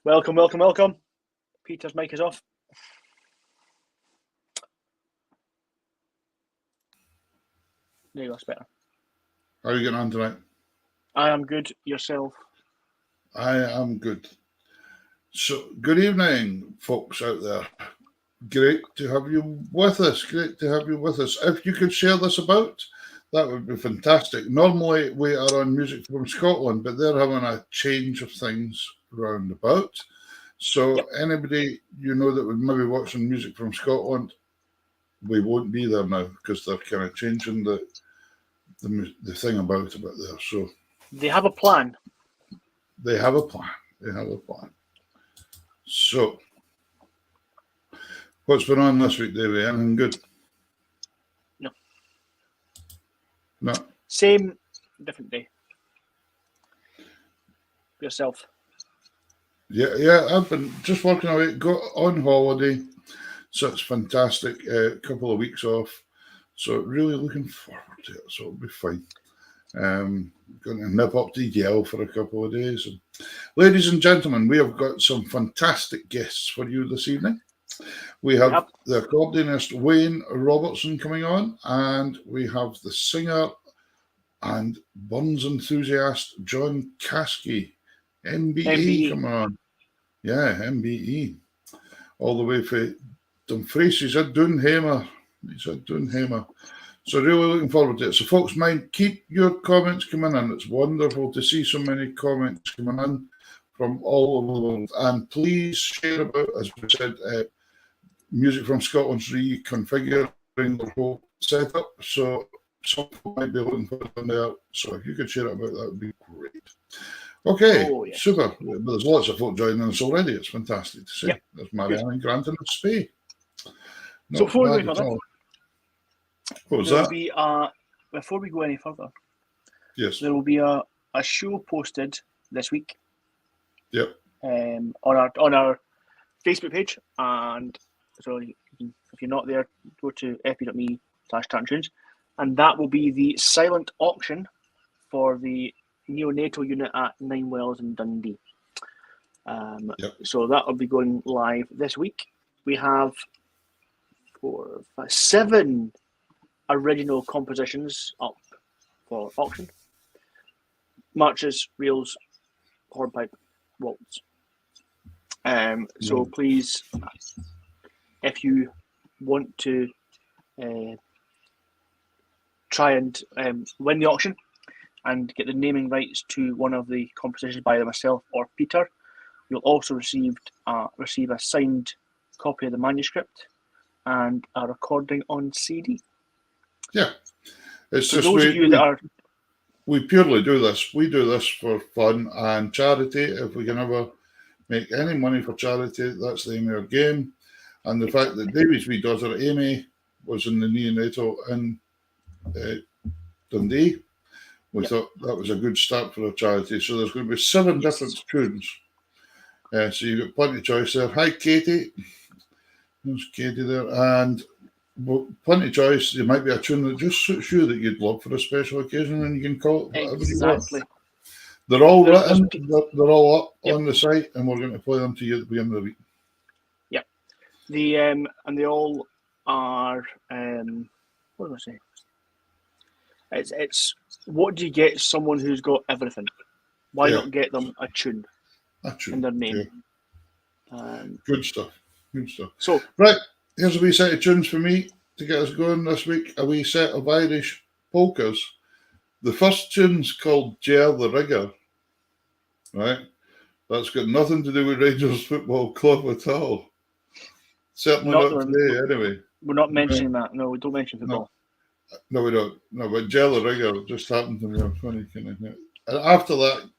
Welcome, welcome, welcome. Peter's mic is off. There you go, it's better. How are you getting on tonight? I am good. Yourself? I am good. So, good evening, folks out there. Great to have you with us. Great to have you with us. If you could share this about, that would be fantastic. Normally, we are on Music from Scotland, but they're having a change of things round about. So, yep. Anybody you know that would maybe watching Music from Scotland, we won't be there now because they're kind of changing the thing about there. So they have a plan. They have a plan. So, what's been on this week, Davey? Anything good? No. Same, different day. Yourself? Yeah. I've been just working away. Got on holiday, so it's fantastic. Couple of weeks off, so really looking forward to it. So it'll be fine. Going to nip up to Yale for a couple of days. And ladies and gentlemen, we have got some fantastic guests for you this evening. We have the accordionist Wayne Robertson coming on, and we have the singer and Burns enthusiast John Caskie MBE coming on. Yeah, MBE. All the way from Dumfries. He's at Doonhamer. So really looking forward to it. So folks, mind, keep your comments coming in. It's wonderful to see so many comments coming in from all over the world. And please share about, as we said, Music from Scotland's reconfiguring their whole setup. So some people might be looking for it there. So if you could share it about, that would be great. Okay, super. But there's lots of folk joining us already. It's fantastic to see. Yep. There's Marianne and Grant and Spey. So before we go further, what was that? Before we go any further, yes, there will be a show posted this week. Yep. On our Facebook page, and so if you're not there, go to fb.me tunes, and that will be the silent auction for the neonatal unit at Nine Wells in Dundee. So that will be going live this week. We have 7 original compositions up for auction: marches, reels, hornpipe, waltz. So please, if you want to try and win the auction and get the naming rights to one of the compositions by myself or Peter, you'll also receive a signed copy of the manuscript and a recording on CD. Yeah, it's so just those of you that are. We purely do this. We do this for fun and charity. If we can ever make any money for charity, that's the aim of our game. And the fact that David's wee daughter Amy was in the neonatal in Dundee, we thought that was a good start for a charity. So there's going to be 7 different tunes. So you've got plenty of choice there. Hi, Katie. There's Katie there. And plenty of choice. There might be a tune that just suits you that you'd love for a special occasion, and you can call it whatever you want. They're all written. They're all up on the site, and we're going to play them to you at the beginning of the week. Yep. And they all are. What do I say? It's what do you get someone who's got everything? Why not get them a tune in their name? Yeah. Good stuff. Good stuff. So right, here's a wee set of tunes for me to get us going this week. A wee set of Irish polkas. The first tune's called Ger the Rigger. Right? That's got nothing to do with Rangers Football Club at all. Certainly not today, anyway. We're not mentioning that. No, we don't mention football. No, we don't. No, but Ger the Rigger just happened to me on funny kind of thing. And after that,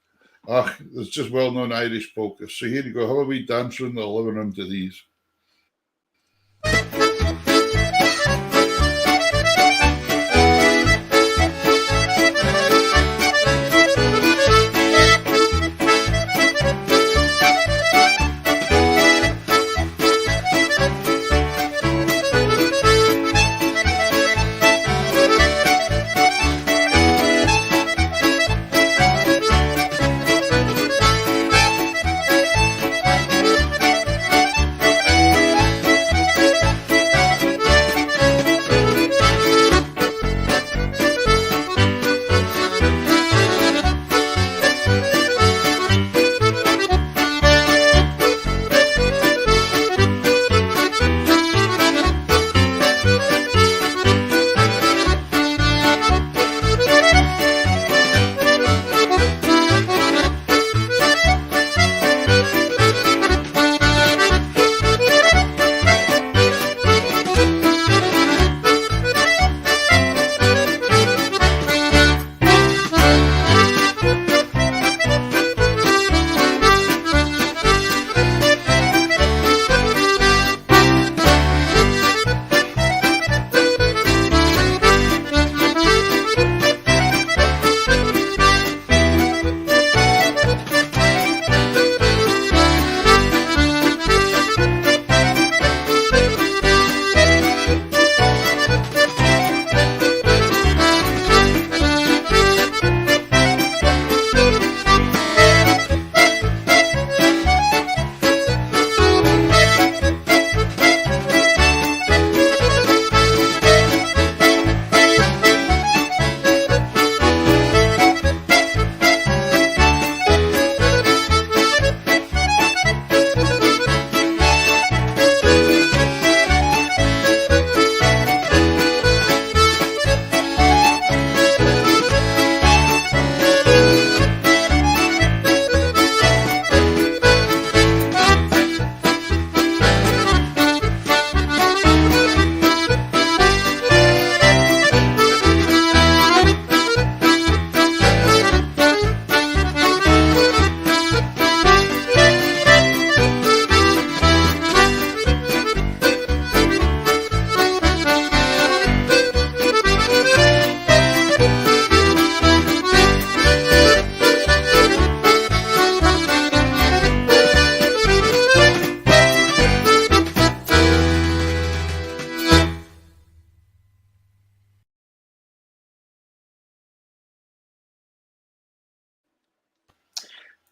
there's just well-known Irish polkas. So here you go. Have a wee dance room in the living room to these.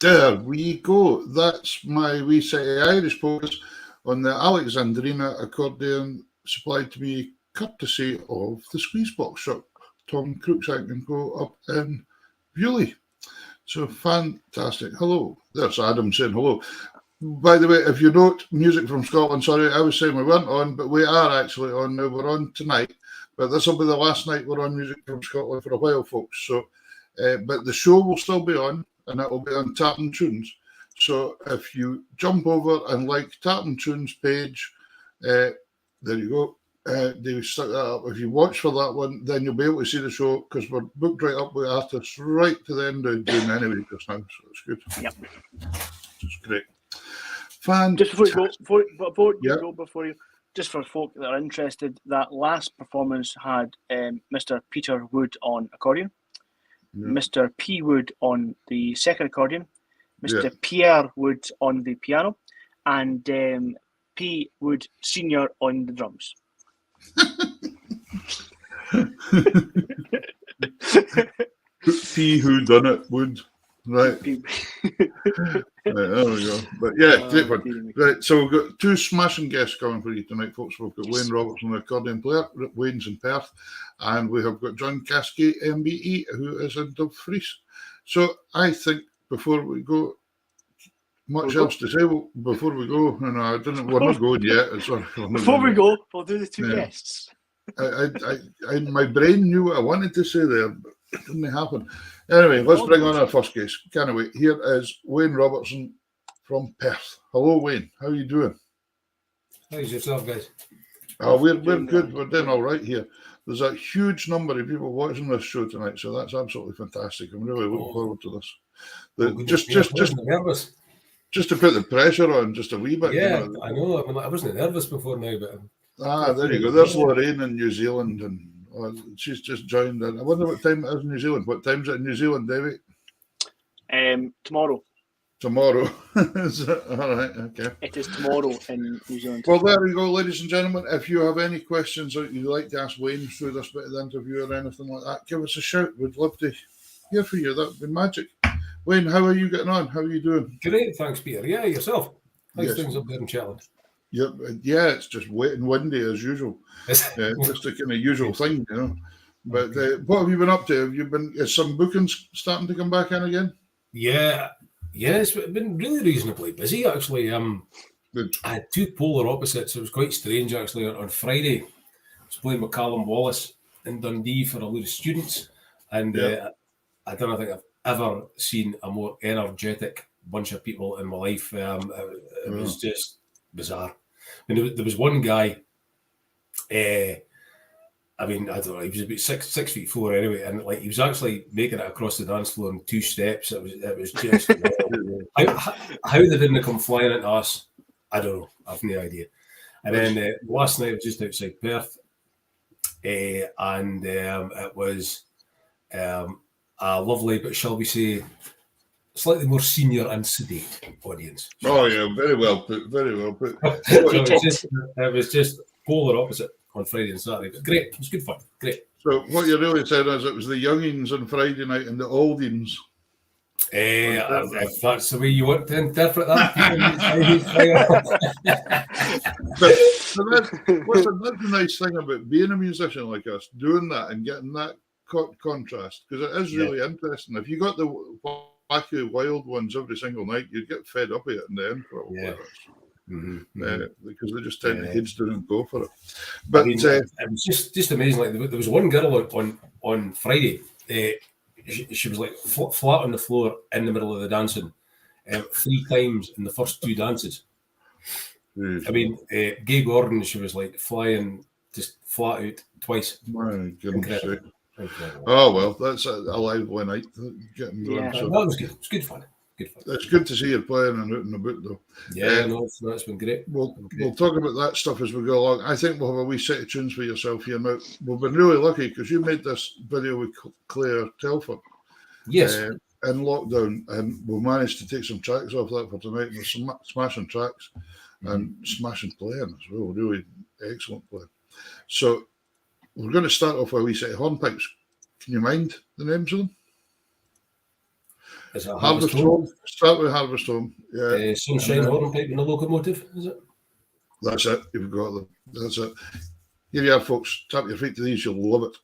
There we go. That's my wee set of Irish focus on the Alexandrina accordion supplied to me courtesy of the Squeezebox shop, Tom Cruikshank and Co. up in Bewley. So fantastic. Hello. There's Adam saying hello. By the way, if you note music from Scotland, sorry, I was saying we weren't on, but we are actually on now. We're on tonight, but this will be the last night we're on music from Scotland for a while, folks. So, but the show will still be on, and it will be on Tartan Tunes. So if you jump over and like Tartan Tunes page, there you go. They stuck that up. If you watch for that one, then you'll be able to see the show because we're booked right up with artists right to the end of June anyway just now. So it's good. Yep. It's great. Just before you, just for folk that are interested, that last performance had Mr. Peter Wood on accordion, Mr. P. Wood on the second accordion, Mr. Pierre Wood on the piano, and P. Wood Senior on the drums. P. Who done it? Wood. Right. Right, there we go. But yeah, great fun. Right, so we've got two smashing guests coming for you tonight, folks. We've got Wayne Robertson, the accordion player. Wayne's in Perth. And we have got John Caskie MBE, who is in Dumfries. So I think before we go, much else to say before we go. No, I didn't. We're not going yet. Before we go, we'll do the two guests. My brain knew what I wanted to say there, but it didn't happen. Anyway, let's bring on our first guest. Can't wait. Here is Wayne Robertson from Perth. Hello, Wayne. How are you doing? How's yourself, guys? We're good. We're doing all right here. There's a huge number of people watching this show tonight, so that's absolutely fantastic. I'm really looking forward to this. Just to put the pressure on, just a wee bit. Yeah, I know. I wasn't nervous before now, but there you go. There's Lorraine in New Zealand, and she's just joined in. I wonder what time it is in New Zealand. What time is it in New Zealand, David? Tomorrow. Tomorrow. Is it? All right, okay. It is tomorrow in New Zealand. Well, there we go, ladies and gentlemen. If you have any questions that you'd like to ask Wayne through this bit of the interview or anything like that, give us a shout. We'd love to hear from you. That would be magic. Wayne, how are you getting on? How are you doing? Great, thanks, Peter. Yeah, yourself. How's things up there in Shetland? Yep. Yeah, it's just wet and windy as usual. Just a kind of usual thing, you know. But what have you been up to? Is some bookings starting to come back in again? Yeah, it's been really reasonably busy, actually. I had two polar opposites. It was quite strange, actually. On Friday, I was playing with Callum Wallace in Dundee for a load of students, and I don't think I've ever seen a more energetic bunch of people in my life. It was just bizarre. I mean, there was one guy, I don't know, he was about 6'4" anyway, and like he was actually making it across the dance floor in 2 steps. It was just how they didn't come flying into us, I don't know. I've no idea. And then last night I was just outside Perth, and it was a lovely, but shall we say, slightly more senior and sedate audience. Oh yeah, very well put. Very well put. It was just polar opposite on Friday and Saturday. But great, it was good fun. Great. So what you really said is it was the youngins on Friday night and the oldies. If that's the way you want to interpret that. That's the nice thing about being a musician like us, doing that and getting that contrast, because it is really interesting. If you got the wacky wild ones every single night, you'd get fed up with it in the end probably. Because they just tend to heads down and go for it. But it was just amazing. Like there was one girl on Friday. She was like flat on the floor in the middle of the dancing 3 times in the first 2 dances. I mean, Gay Gordon, she was like flying just flat out twice. My goodness sake. Oh well, that's a lively night. Getting going, so. That was good. It was good fun. It's good to see you playing and out and about, though. Yeah, it's been great. We'll talk about that stuff as we go along. I think we'll have a wee set of tunes for yourself here now. We've been really lucky because you made this video with Claire Telford. Yes. In lockdown, and we've managed to take some tracks off that for tonight. And there's some smashing tracks and smashing playing as well. Really excellent playing. So we're going to start off with a wee set of hornpipes. Can you mind the names of them? Is it Harvest Home? Start with Harvest Home. Yeah. Sunshine Hornpipe and a Locomotive, is it? That's it. You've got them. That's it. Here you are, folks. Tap your feet to these. You'll love it.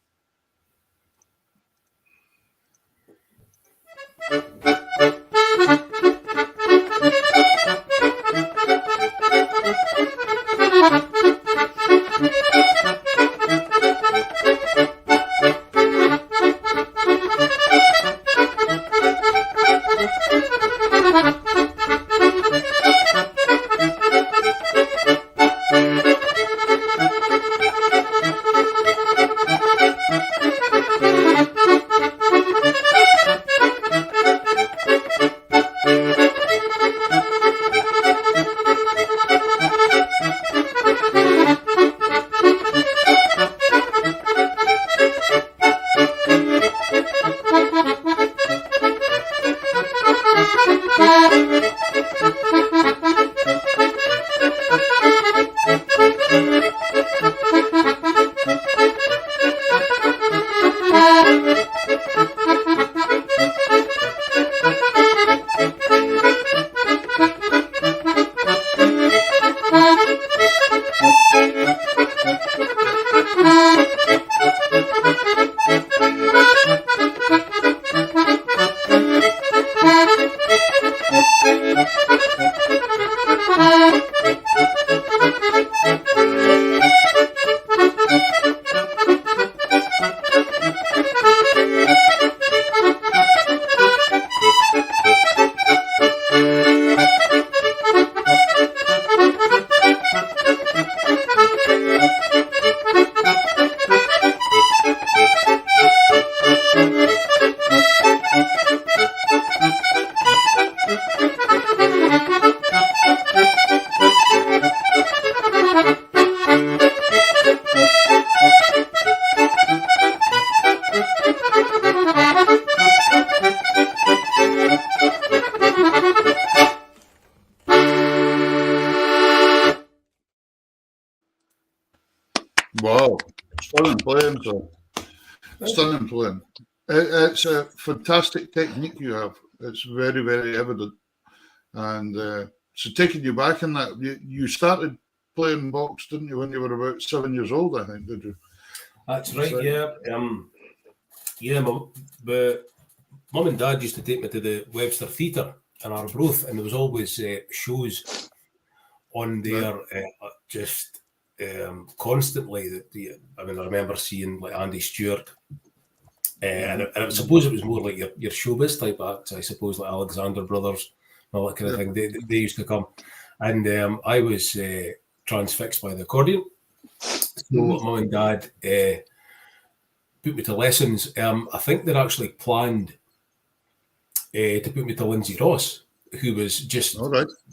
Wow, stunning playing, so stunning playing. It's a fantastic technique you have. It's very, very evident. And so taking you back in that, you started playing box, didn't you, when you were about 7 years old, I think, did you? That's right, yeah. But Mum and Dad used to take me to the Webster Theatre in Arbroath, and there was always shows on there, just constantly. I mean, I remember seeing like Andy Stewart, and I suppose it was more like your showbiz type acts. I suppose like Alexander Brothers and all that kind of thing. They used to come, and I was transfixed by the accordion. So Mum and Dad put me to lessons. I think they'd actually planned to put me to Lindsay Ross, who was just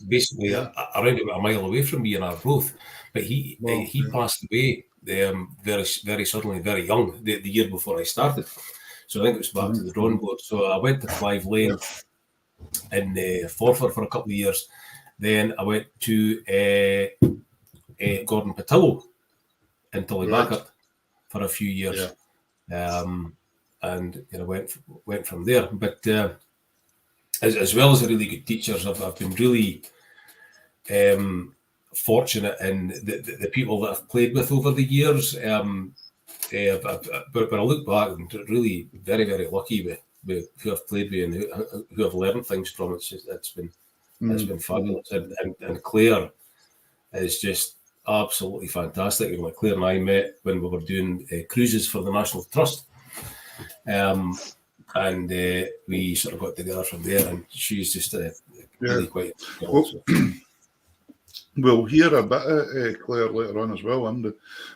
basically around about a mile away from me in Arbroath. But he passed away very, very suddenly, very young, the year before I started. So I think it was back to the drawing board. So I went to Clive Lane in Forfar for a couple of years. Then I went to Gordon Patillo in Tullybackert for a few years. And went from there. But as well as the really good teachers, I've been really fortunate in the people that I've played with over the years. But I look back, and really very, very lucky with who I've played with and who I've learned things from. It's been fabulous. And Claire is just absolutely fantastic. Like Claire and I met when we were doing cruises for the National Trust. And we sort of got together from there, and she's just really quite. We'll hear a bit of Claire later on as well, Andy,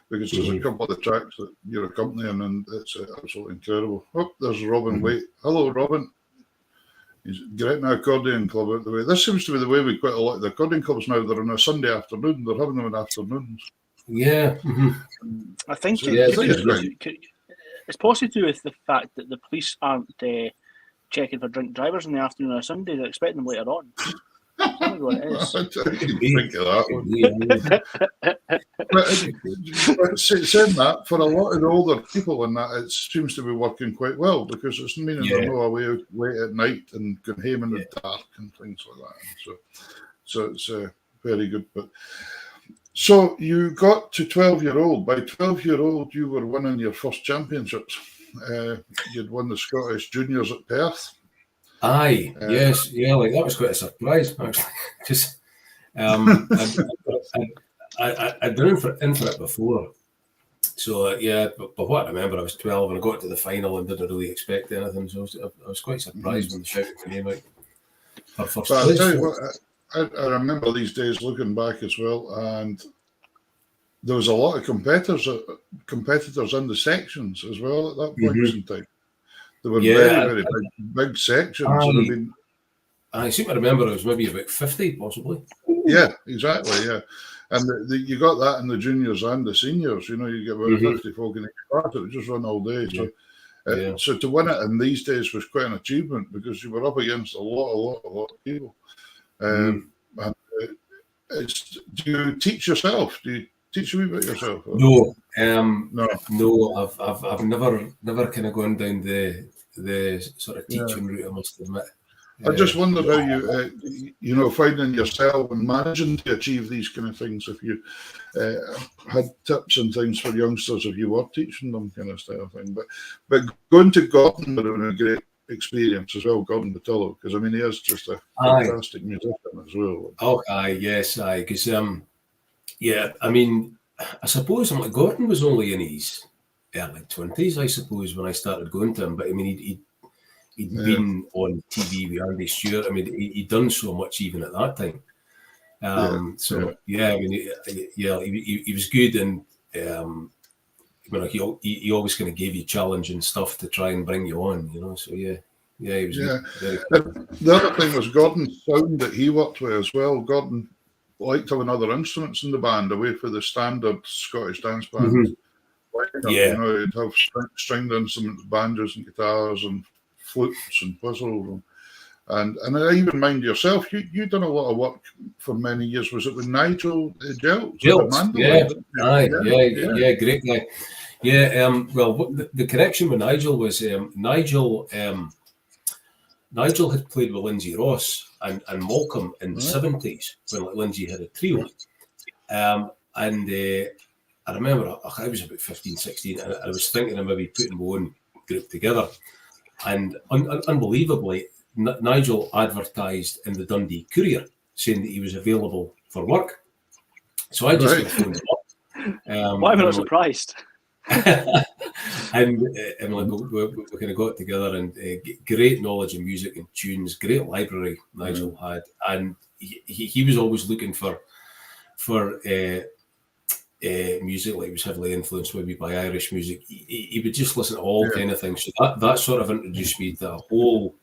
because there's a couple of the tracks that you're accompanying, and it's absolutely incredible. Oh, there's Robin Waite. Hello, Robin. He's getting an accordion club out the way. This seems to be the way with quite a lot of the accordion clubs now. They're on a Sunday afternoon. They're having them in afternoons. Yeah. I think So, it's possibly to do with the fact that the police aren't checking for drink drivers in the afternoon on a Sunday. They're expecting them later on. I don't know what it is. Think of that one. but saying that, for a lot of the older people in that, it seems to be working quite well because it's meaning they're not away late at night and going home in the dark and things like that. And so it's very good. But so you got to 12-year-old. By 12-year-old, you were winning your first championships. You'd won the Scottish Juniors at Perth. Aye, yes, yeah, like that was quite a surprise actually. Because I'd been in for it before, so but what I remember, I was 12 and I got to the final and didn't really expect anything, so I was quite surprised when the shout came out for first place. I'll tell you what, I remember these days looking back as well, and there was a lot of competitors in the sections as well at that point in time. There were very big sections. I seem to remember it was maybe about 50, possibly. Yeah, exactly, yeah. And you got that in the juniors and the seniors. You know, you get about 50 folk in each part. It would just run all day. So to win it in these days was quite an achievement because you were up against a lot of people. And do you teach yourself? Do you teach a wee bit yourself? No, I've never kind of gone down the sort of teaching route, I must admit. I just wondered how you finding yourself and managing to achieve these kind of things. If you had tips and things for youngsters, if you were teaching them kind of style thing. But going to Gordon would have been a great experience as well, Gordon Batillo, because I mean he is just a fantastic musician as well. Oh, yes, because I mean, I suppose Gordon was only in his early 20s, I suppose, when I started going to him. But I mean, he'd been on TV with Andy Stewart. I mean, he'd done so much even at that time. I mean, he was good, and he always kind of gave you challenge and stuff to try and bring you on, you know. So he was good. The other thing was Gordon's sound that he worked with as well. Gordon liked having other instruments in the band away for the standard Scottish dance band. You know, he'd have stringed instruments, banjos and guitars and flutes and whistles. And I even mind yourself, you done a lot of work for many years. Was it with Nigel Jeltz? Great guy. Well, the connection with Nigel was Nigel had played with Lindsay Ross and Malcolm in the 70s when Lindsay had a trio. I remember I was about 15, 16, and I was thinking of maybe putting my own group together. And unbelievably, Nigel advertised in the Dundee Courier saying that he was available for work. So I just phoned him up. Why am I not surprised? and we kind of got together, and great knowledge of music and tunes, great library Nigel had, and he was always looking for music. Like, he was heavily influenced maybe by Irish music. He would just listen to all kind of things. So that sort of introduced me to a whole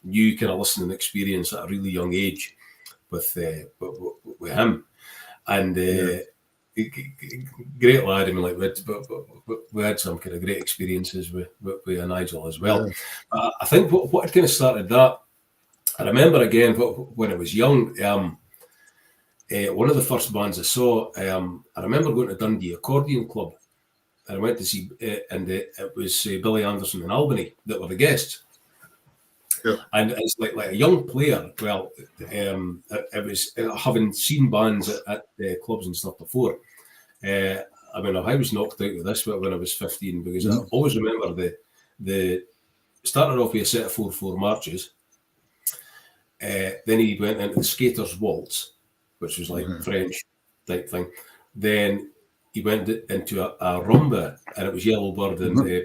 new kind of listening experience at a really young age with him. And great lad. I mean, like we had some kind of great experiences with Nigel as well. I think what had kind of started that, I remember again when I was young. One of the first bands I saw, I remember going to Dundee Accordion Club, and I went to see, and it was Billy Anderson and Albany that were the guests. Yeah. And it's like a young player. Well, it was having seen bands at clubs and stuff before. I mean, I was knocked out with this when I was 15, because I always remember the started off with a set of 4/4 marches. Then he went into the Skater's Waltz, which was like French type thing. Then he went into a rumba, and it was Yellowbird and I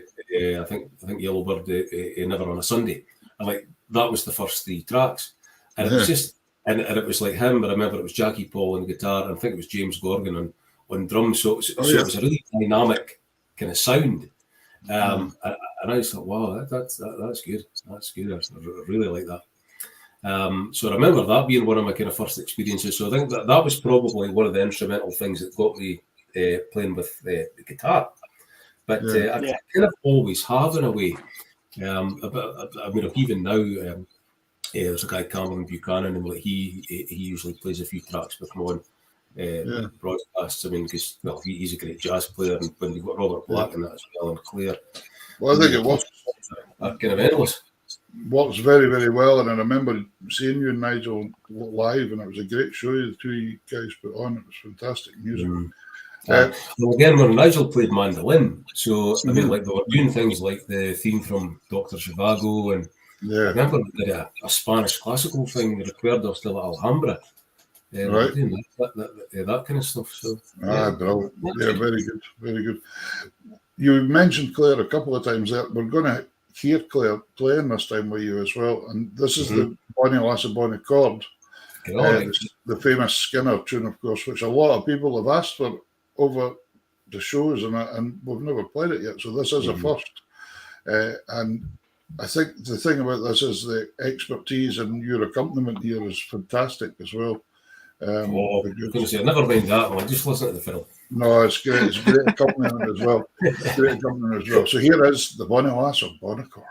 think Yellowbird Never on a Sunday. And like that was the first 3 tracks, and it was just and it was like him. But I remember it was Jackie Paul on guitar, and I think it was James Gorgon on drums. So it was a really dynamic kind of sound. And I just thought, wow, that's good. That's good. I really like that. So I remember that being one of my kind of first experiences. So I think that was probably one of the instrumental things that got me playing with the guitar. But I kind of always have, in a way. I mean, even now, there's a guy, Cameron Buchanan, and he usually plays a few tracks with me broadcasts. I mean, because he's a great jazz player, and when you've got Robert Black in that as well, and Claire. Well, I think it works. Kind of endless. Works very, very well, and I remember seeing you and Nigel live, and it was a great show the two guys put on. It was fantastic music. Well, again, when Nigel played mandolin, so I mean, like they were doing things like the theme from Dr. Zhivago, and I remember they did a Spanish classical thing. They recorded us still at Alhambra, right? That kind of stuff. So, brilliant. Yeah, very good, very good. You mentioned Claire a couple of times there. We're going to hear Claire playing this time with you as well, and this is the Bonnie Lass of Bonnie Cord, the famous Skinner tune, of course, which a lot of people have asked for over the shows, and we've never played it yet, so this is a first. And I think the thing about this is the expertise and your accompaniment here is fantastic as well. I was going to say, never mind that one, just listen to the film. No, it's great. It's great accompaniment as well. Great accompaniment as well. So here is the Bonnie Lass of Bonnie Cord.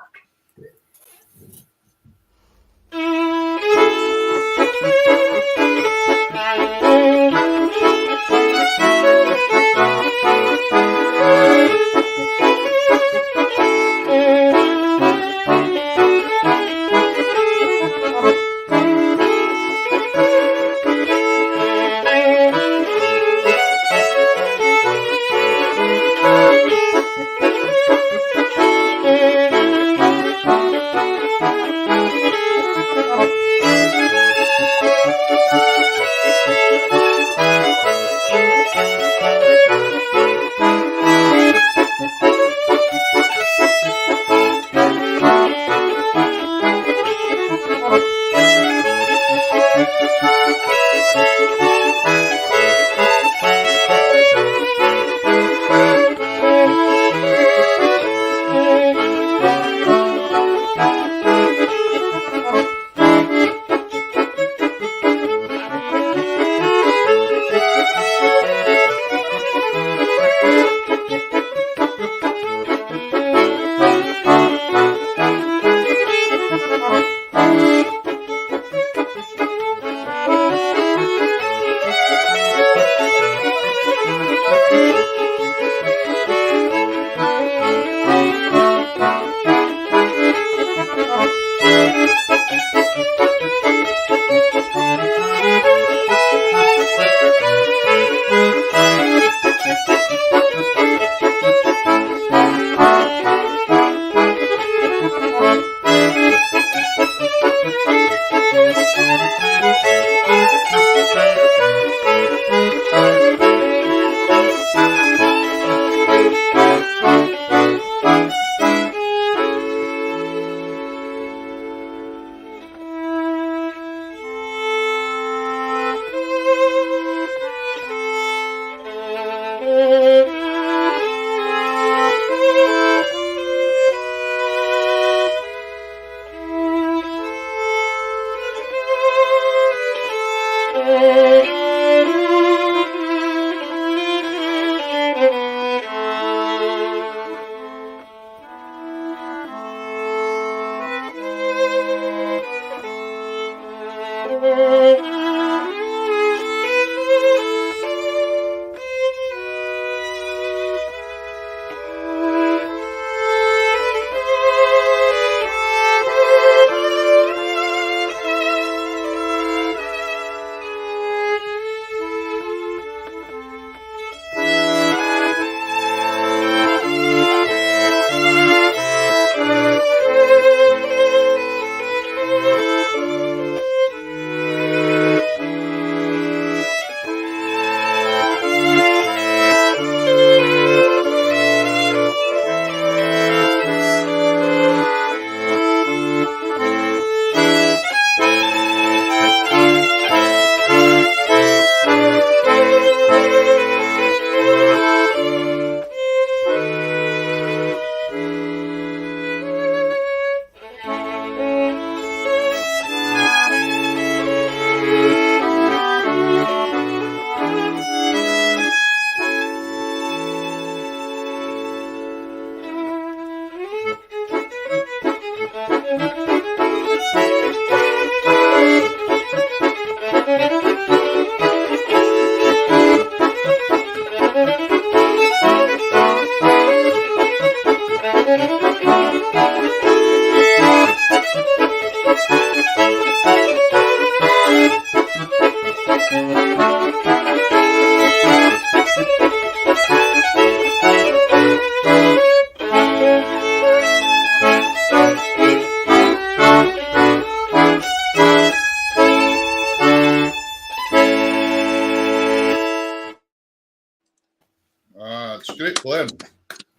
playing.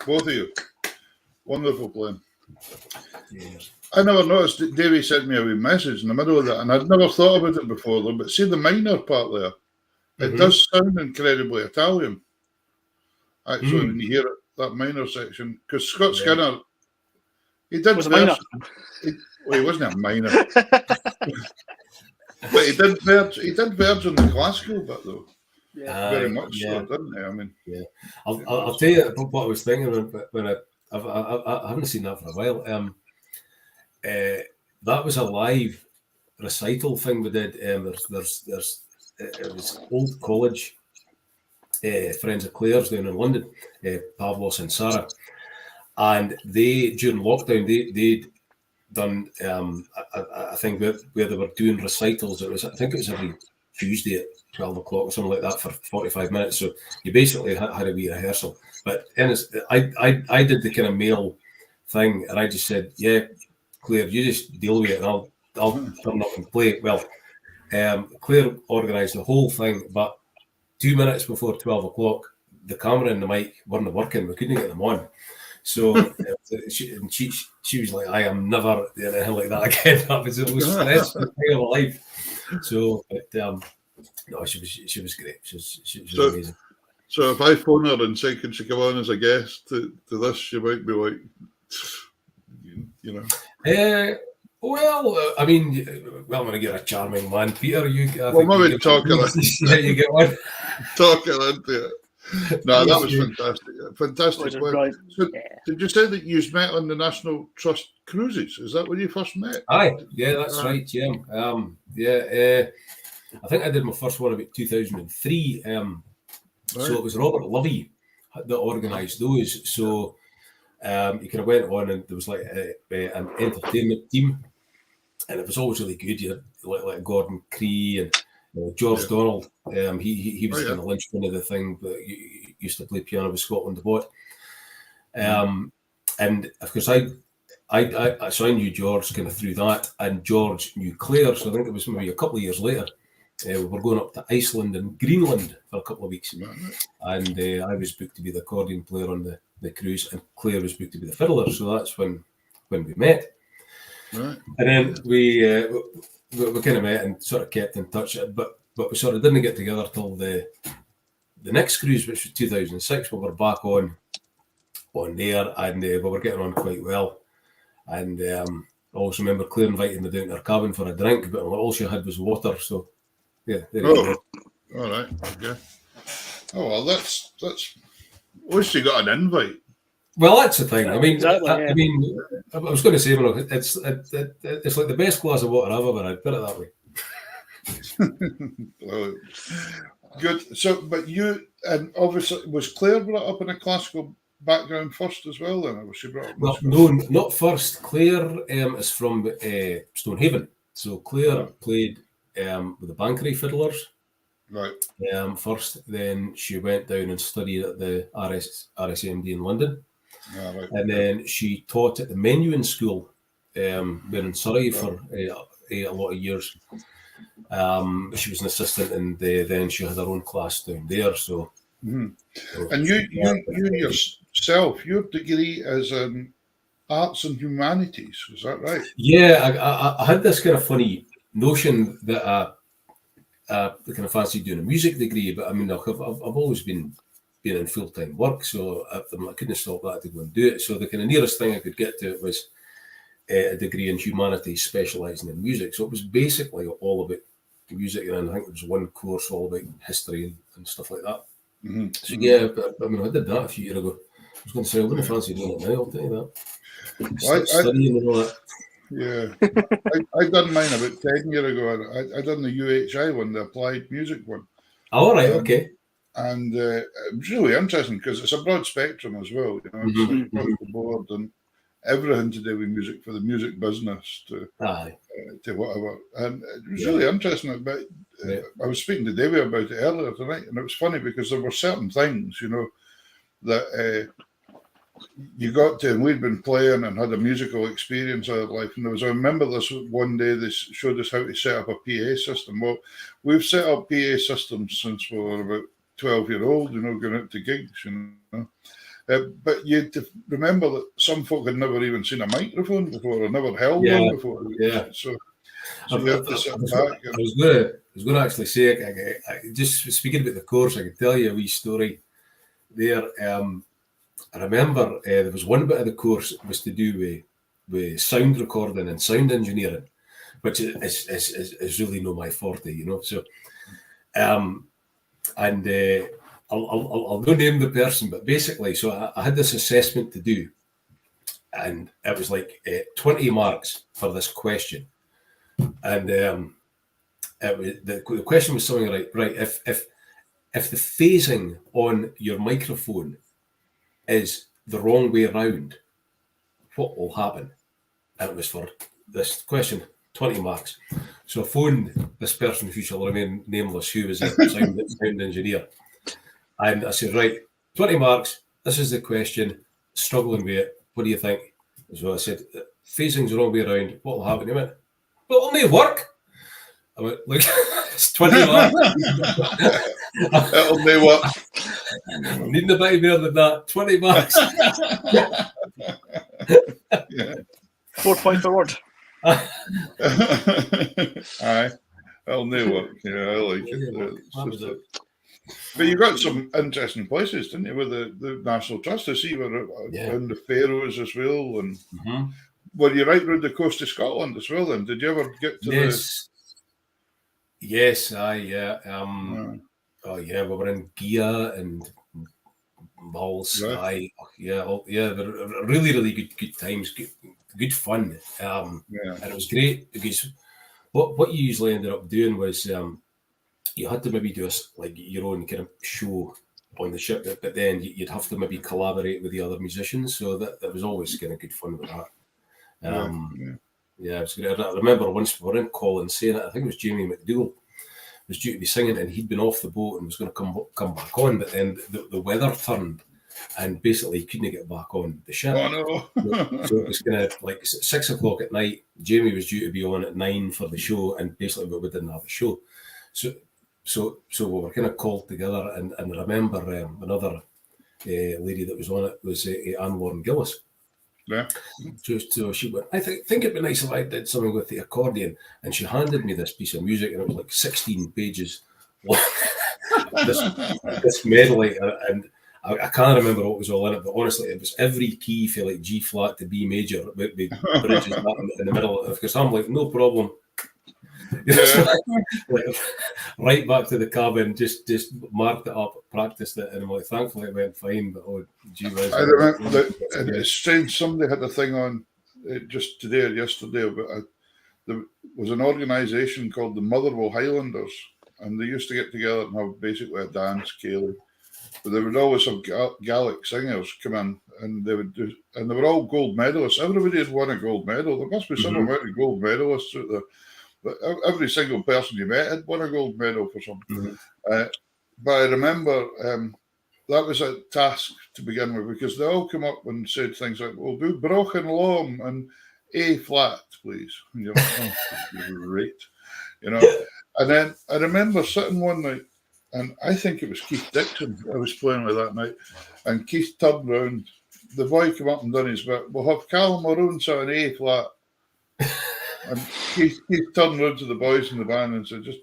Both of you. Wonderful playing. Yes. I never noticed that Davey sent me a wee message in the middle of that, and I'd never thought about it before, though. But see the minor part there, it does sound incredibly Italian. Actually, when you hear it, that minor section, because Scott Skinner, he did Was a minor. He wasn't a minor, but he did verbs on the classical bit though. Yeah. Very much so, didn't he? I mean, I'll tell you what I was thinking when I haven't seen that for a while. That was a live recital thing we did. It was old college friends of Claire's down in London, Pavlos and Sarah, and they during lockdown they'd done I think where they were doing recitals. I think it was every Tuesday at 12 o'clock or something like that for 45 minutes. So you basically had a wee rehearsal. But I did the kind of male thing, and I just said, "Yeah, Claire, you just deal with it, and I'll turn up and play." Well, Claire organised the whole thing, but 2 minutes before 12 o'clock, the camera and the mic weren't working. We couldn't get them on. So she was like, "I am never doing anything like that again." That was the most stressful thing of my life. So, but no, she was great. She was amazing. So if I phone her and say, "Can she come on as a guest to this?" she might be like, you know. Well, I mean, when you're a charming man, Peter, maybe talk her. Yeah, you get one. Talk her into it. No, that was fantastic. Fantastic. So, did you say that you met on the National Trust cruises? Is that when you first met? Aye, yeah, that's right. Yeah, I think I did my first one about 2003. So it was Robert Lovey that organised those. So you kind of went on, and there was like an entertainment team, and it was always really good. You had like Gordon Cree and George Donald. He was kind of linchpin of the thing, but he used to play piano with Scotland Bot. And of course, so I knew George kind of through that, and George knew Claire. So I think it was maybe a couple of years later. We were going up to Iceland and Greenland for a couple of weeks, and I was booked to be the accordion player on the cruise, and Claire was booked to be the fiddler. So that's when we met. Right. And then we kind of met and sort of kept in touch, but we sort of didn't get together till the next cruise, which was 2006. We were back on there, and we were getting on quite well. And I always remember Claire invited me down to her cabin for a drink, but all she had was water. So yeah, there you go. All right, okay. Oh well, that's at least you got an invite. Well, that's the thing. I mean, exactly, I mean, I was going to say, it's like the best glass of water I've ever had. Put it that way. Well, good. So, but you, and obviously, was Claire brought up in a classical background first as well? Then, or was she brought up? Well, no, not first. Claire is from Stonehaven, so Claire played with the Bankery Fiddlers. Right. First, then she went down and studied at the RSMD in London. Right. And then she taught at the Menuhin School, been in Surrey for a lot of years. She was an assistant, and then she had her own class down there. So, and you yourself, your degree is in arts and humanities. Is that right? Yeah, I had this kind of funny notion that I kind of fancied doing a music degree, but I mean, I've always been in full-time work, so I couldn't stop that to go and do it. So the kind of nearest thing I could get to it was a degree in humanities specialising in music. So it was basically all about music, and I think there was one course all about history and stuff like that. Mm-hmm. So yeah, I mean, I did that a few years ago. I was going to say, I wouldn't fancy doing it now, I'll tell you that. Studying and all that. Yeah, I done mine about 10 years ago. I done the UHI one, the applied music one. All right, okay. And it was really interesting because it's a broad spectrum as well. You know, it's like across the board and everything to do with music, for the music business to whatever. And it was really interesting. But I was speaking to Davey about it earlier tonight, and it was funny because there were certain things, you know, that you got to, and we'd been playing and had a musical experience of life. And I remember this one day, they showed us how to set up a PA system. Well, we've set up PA systems since we were about 12-year-old, you know, going out to gigs, you know. But you remember that some folk had never even seen a microphone before, or never held one before. Yeah. So you have to sit back. I was going to actually say, I just speaking about the course, I can tell you a wee story there. I remember there was one bit of the course that was to do with sound recording and sound engineering, which is really not my forte, you know. So, and I'll not name the person, but basically, so I had this assessment to do, and it was like 20 marks for this question, and the question was something like, right, if the phasing on your microphone is the wrong way around, what will happen? And it was for this question, 20 marks. So I phoned this person who shall remain nameless, who was a sound engineer. And I said, right, 20 marks, this is the question, struggling with it, what do you think? So I said, phasing's the wrong way around, what will happen? He went, well, it may work. I went, look, it's 20 marks. It'll may work. I'm needing a bit more than that, 20 marks. Yeah. 4 points per word. Aye, it'll may work. Yeah, I like it. But you got some interesting places, didn't you, with the National Trust? I see you were around the Faroes as well, and were you right around the coast of Scotland as well? Then did you ever get to Yes, yeah. Oh yeah, we were in Gia and Balls. Right. They were really good times, good fun. And it was great because what you usually ended up doing was you had to maybe do your own kind of show on the ship, but then you'd have to maybe collaborate with the other musicians. So that was always kind of good fun with that. Yeah, it was great. I remember once we were in Collins saying it, I think it was Jamie McDougall was due to be singing, and he'd been off the boat and was going to come back on, but then the weather turned and basically he couldn't get back on the ship. Oh no. So it was kind of like 6 o'clock at night. Jamie was due to be on at 9 for the show, and basically we didn't have a show. So we were kind of called together, and I remember another lady that was on it was Anne Warren Gillis. Yeah. So she went, I think it'd be nice if I did something with the accordion. And she handed me this piece of music, and it was like 16 pages long. this medley, and I can't remember what was all in it, but honestly, it was every key for like G flat to B major with bridges in the middle. Because I'm like, no problem. Like, right back to the cabin, just marked it up, practiced it, and I'm like, thankfully it went fine. But gee whiz, I remember that it's strange. Somebody had a thing on just today or yesterday about there was an organisation called the Motherwell Highlanders, and they used to get together and have basically a dance, Caelan. But they would always have Gaelic singers come in, and they were all gold medalists. Everybody had won a gold medal. There must be some amount of gold medalists out there. But every single person you met had won a gold medal for something. But I remember that was a task to begin with, because they all come up and said things like, "We'll do Brochen Lom and A flat, please." And you're like, "Oh, great," you know. And then I remember sitting one night, and I think it was Keith Dixon I was playing with that night, and Keith turned round. The boy came up and done his bit. "We'll have Callum Maroon on an A flat." And Keith turned round to the boys in the band and said, just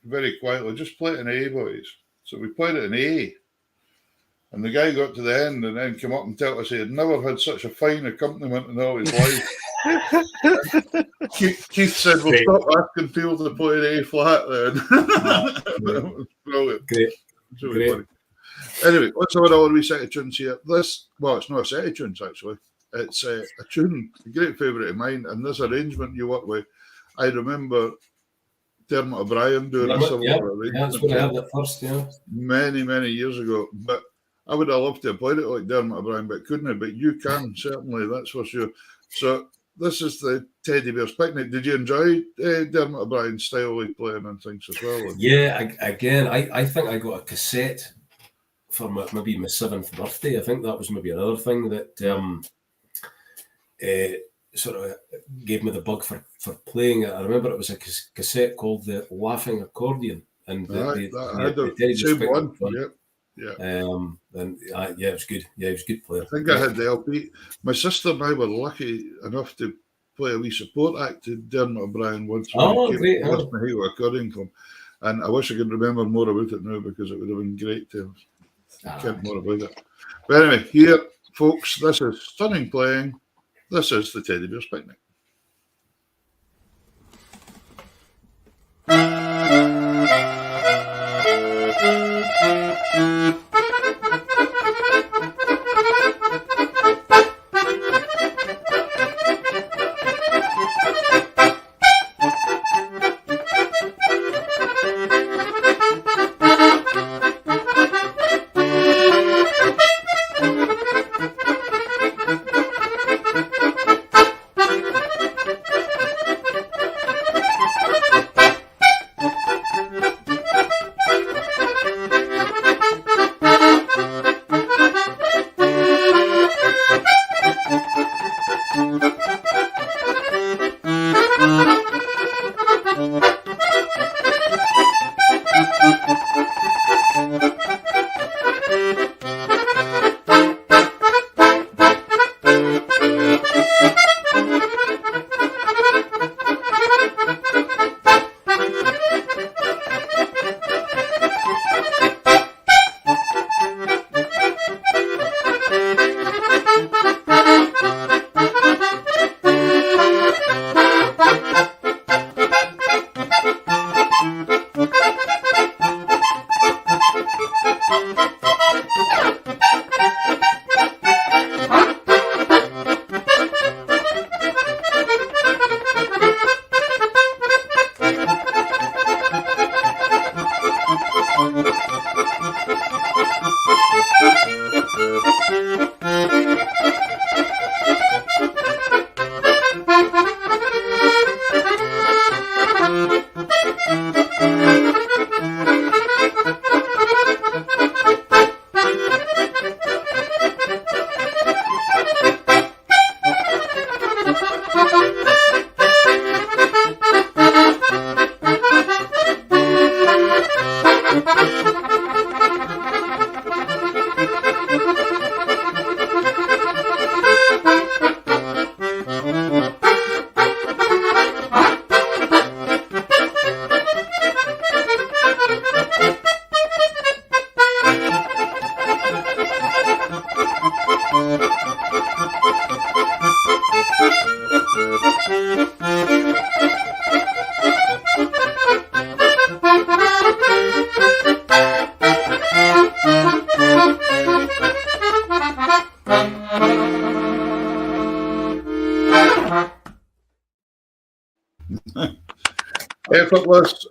very quietly, "Just play it in A, boys." So we played it in A. And the guy got to the end and then came up and told us he had never had such a fine accompaniment in all his life. Keith said, "We'll stop asking people to play an A flat then." That was brilliant. Great. Really funny. Anyway, let's have another wee set of tunes here. It's not a set of tunes, actually. It's a tune, a great favourite of mine, and this arrangement you work with, I remember Dermot O'Brien doing a similar arrangement. That's what I had at first, many years ago. But I would have loved to have played it like Dermot O'Brien, but couldn't have. But you can, certainly, that's for sure. So this is the Teddy Bear's Picnic. Did you enjoy Dermot O'Brien's style of playing and things as well? Yeah, again, I think I got a cassette for maybe my 7th birthday. I think that was maybe another thing that sort of gave me the bug for playing it. I remember it was a cassette called The Laughing Accordion, and the Teddy Bear's Picnic one. Yeah. And yeah, it was good. Yeah, he was a good player. I think I had the LP. My sister and I were lucky enough to play a wee support act to Dermot O'Brien once. Oh, great. Asked me how to accordion club. And I wish I could remember more about it now, because it would have been great to get more about it. But anyway, here, folks, this is stunning playing. This is the Teddy Bear's Picnic.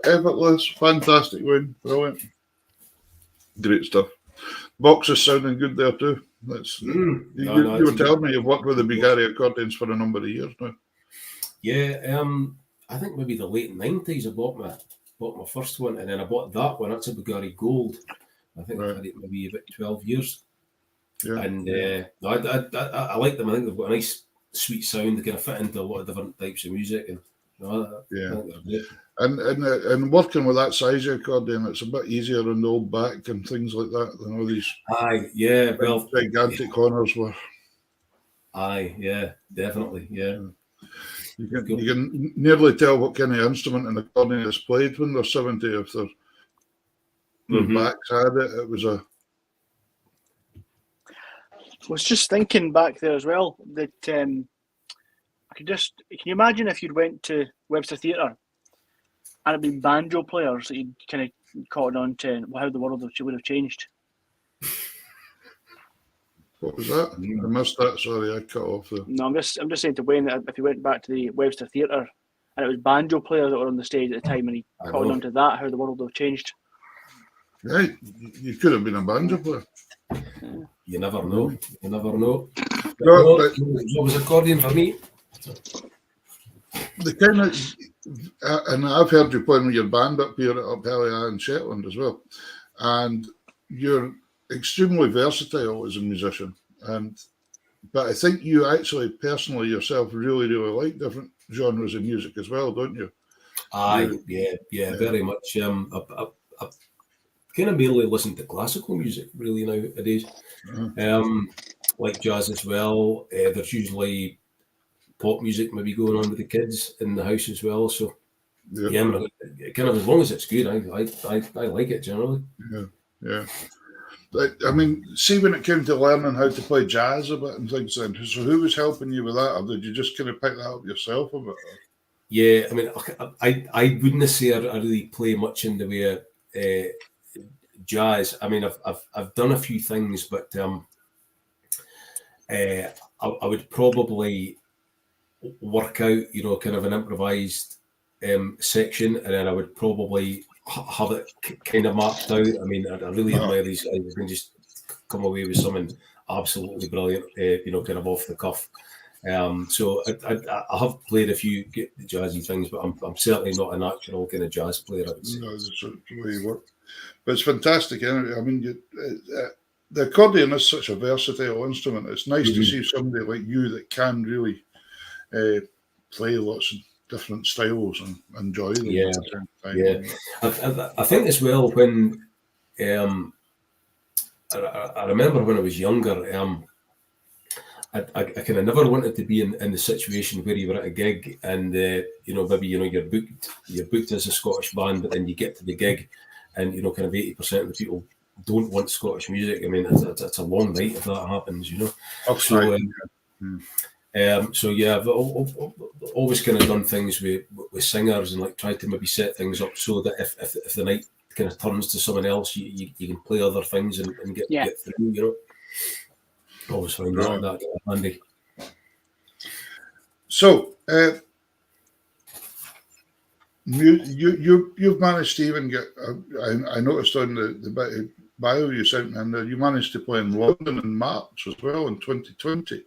Effortless, fantastic win, brilliant, great stuff. Box is sounding good there too. That's you were telling me you've worked with the Bugatti accordions for a number of years now. Yeah, I think maybe the late 90s I bought my first one, and then I bought that one. That's a Bugatti Gold. I think I've had it maybe about 12 years. Yeah. And I like them. I think they've got a nice, sweet sound. They kind of fit into a lot of different types of music. And I think they're great. And working with that size of accordion, it's a bit easier on the old back and things like that than all these gigantic corners were. Aye, yeah, definitely, yeah. You can nearly tell what kind of instrument an accordion is played when they're 70 if their backs had it. It was a. I was just thinking back there as well that can you imagine if you'd went to Webster Theatre and it'd been banjo players that you'd kind of caught on to how the world would have changed? What was that? I missed that. Sorry, I cut off there. No, I'm just saying to Wayne that if you went back to the Webster Theatre and it was banjo players that were on the stage at the time and he caught on to that, how the world would have changed. Yeah, you could have been a banjo player. You never know. You never know. It was accordion for me. The kind of, and I've heard you playing with your band up here at Uphellia and Shetland as well, and you're extremely versatile as a musician. But I think you actually personally yourself really like different genres of music as well, don't you? Aye, yeah, very much. I kind kind of mainly listen to classical music really nowadays. Like jazz as well. There's usually pop music maybe going on with the kids in the house as well. So yeah, kind of as long as it's good, I like it generally. Yeah. I mean, see, when it came to learning how to play jazz a bit and things, then, so who was helping you with that, or did you just kind of pick that up yourself a bit? Yeah, I mean, I wouldn't say I really play much in the way of jazz. I mean, I've done a few things, but I would probably work out, kind of an improvised section, and then I would probably have it kind of mapped out. I mean, I really admire these guys who can just come away with something absolutely brilliant, kind of off the cuff. So I have played a few jazzy things, but I'm certainly not a natural kind of jazz player, I would say. No, that's the way you work. But it's fantastic. I mean, the accordion is such a versatile instrument. It's nice to see somebody like you that can really play lots of different styles and enjoy them. Yeah. I think as well when I remember when I was younger, I kind of never wanted to be in the situation where you were at a gig and maybe you're booked as a Scottish band, but then you get to the gig and kind of 80% of the people don't want Scottish music. I mean, it's a long night if that happens, So yeah, I've always kind of done things with singers and like tried to maybe set things up so that if the night kind of turns to someone else, you can play other things and get through. Always find that handy. So you've managed to even get. I noticed on the bio you sent me, and you managed to play in London in March as well in 2020.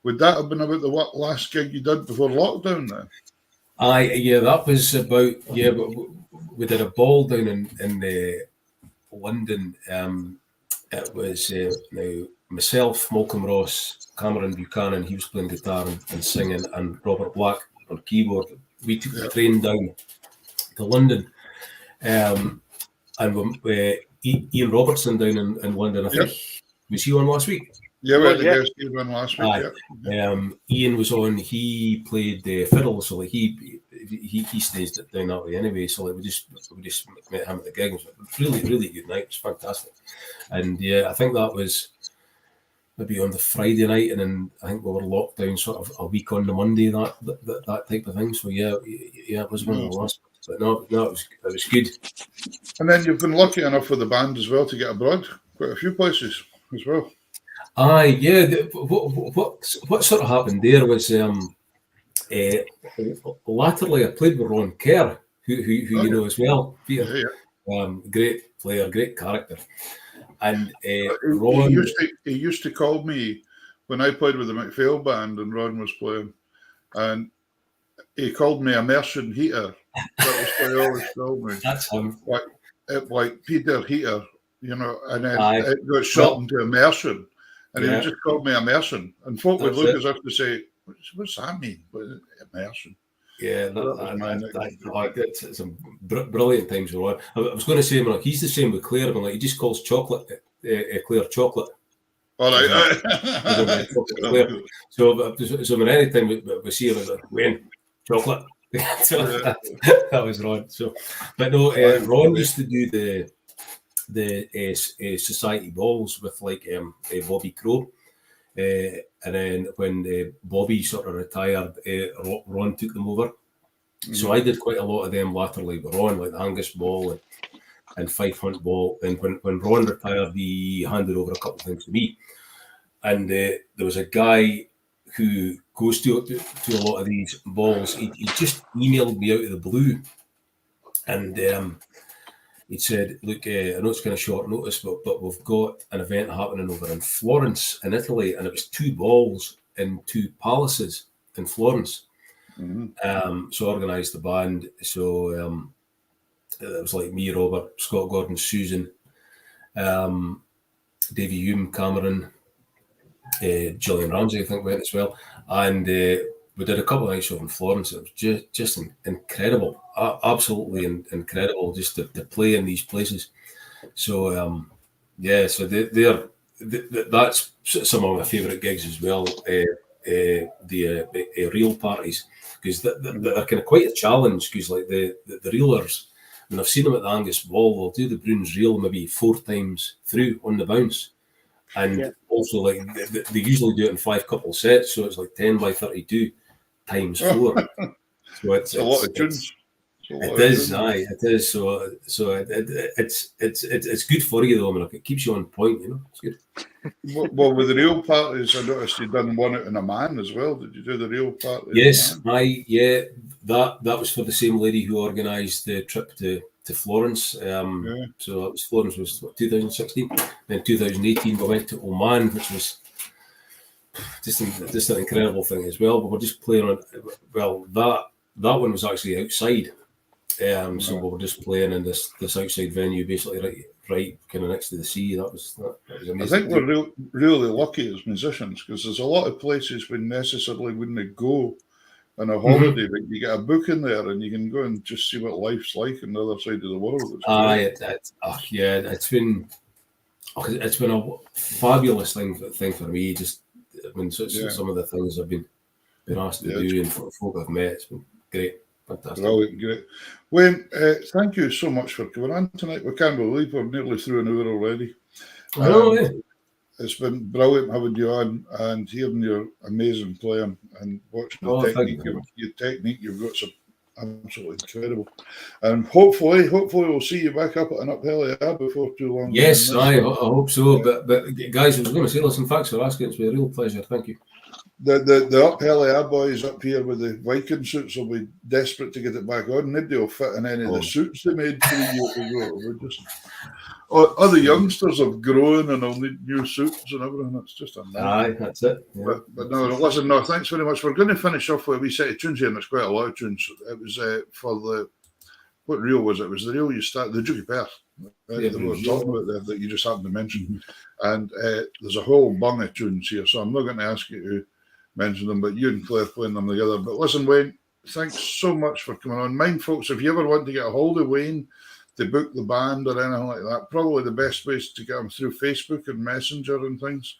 Would that have been about the last gig you did before lockdown then? That was about we did a ball down in London. It was now myself, Malcolm Ross, Cameron Buchanan, he was playing guitar and singing, and Robert Black on keyboard. We took the train down to London, and Ian Robertson down in London. I think was he on last week? Yeah, we had the guest on last week. Ian was on. He played fiddle, so like he stays down that way anyway. So like we just met him at the gig. It was a really, really good night. It was fantastic. And I think that was maybe on the Friday night, and then I think we were locked down sort of a week on the Monday. That type of thing. So it was one of the last. But no, it was good. And then you've been lucky enough with the band as well to get abroad, quite a few places as well. What sort of happened there was latterly I played with Ron Kerr, who you know as well, Peter. Great player, great character. And Ron he used to call me when I played with the McPhail band and Ron was playing, and he called me immersion heater. That was what he always called me. That's him. Like Peter Heater, and then it got shortened to immersion. And he would just call me immersion. And folk would look as if to say, what's that mean? Immersion. Yeah, it's some brilliant times with Ron. I was going to say, like, he's the same with Claire, but like, he just calls chocolate Claire chocolate. All right. So when any time we see him, like, Wayne, chocolate. That was Ron. So, but no, Ron used to do the society balls with like Bobby Crow, and then when Bobby sort of retired, Ron took them over. So I did quite a lot of them latterly with Ron, like the Angus Ball and Fife Hunt Ball. And when Ron retired, he handed over a couple of things to me. And there was a guy who goes to a lot of these balls. He just emailed me out of the blue, and he said, "Look, I know it's kind of short notice, but we've got an event happening over in Florence, in Italy, and it was 2 balls in 2 palaces in Florence." So I organised the band. So it was like me, Robert, Scott Gordon, Susan, Davy Hume, Cameron, Gillian Ramsey, I think, went as well, and we did a couple of nights over in Florence. It was just incredible, absolutely incredible, just to play in these places. So that's some of my favourite gigs as well. The reel parties, because they're kind of quite a challenge, because like the reelers, when I've seen them at the Angus Ball, they'll do the Bruins reel maybe 4 times through on the bounce, and also like they usually do it in 5 couple sets, so it's like 10 by 32 times 4. So it's a lot of tunes. It is. So it's good for you though. I mean, it keeps you on point. It's good. Well, with the real parties, I noticed you done one out in a man as well. Did you do the real party? Yes, that was for the same lady who organised the trip to Florence. So Florence was 2016. Then 2018 we went to Oman, which was just an incredible thing as well. But we're just playing on. Well, that one was actually outside. So we were just playing in this outside venue, basically right kind of next to the sea. That was amazing. I think we're really lucky as musicians, because there's a lot of places we necessarily wouldn't go on a holiday, but you get a book in there and you can go and just see what life's like on the other side of the world. It's been a fabulous thing for me. Just some of the things I've been asked to do and folk I've met. It's been great. Fantastic. Brilliant, great. Wayne, thank you so much for coming on tonight. We can't believe we're nearly through an hour already. It's been brilliant having you on and hearing your amazing playing and watching the technique. Your technique, you've got some absolutely incredible. And hopefully we'll see you back up at an Uphill Yard before too long. Yes, I hope so. But guys, I was going to say, listen, thanks for asking. It's been a real pleasure. Thank you. The Uphill Yard boys up here with the Viking suits will be desperate to get it back on. Nobody will fit in any of the suits they made 3 years ago. Other youngsters have grown and they'll need new suits and everything. It's just amazing. Aye, that's it. Yeah. But no, listen, thanks very much. We're going to finish off with a wee set of tunes here, and there's quite a lot of tunes. It was for what reel was it? It was the reel you started, the Dukey Perth. That we were talking about there that you just happened to mention. And there's a whole bung of tunes here, so I'm not going to ask you to mention them, but you and Claire playing them together. But listen, Wayne, thanks so much for coming on. Mind, folks, if you ever want to get a hold of Wayne to book the band or anything like that, probably the best way is to get him through Facebook and Messenger and things.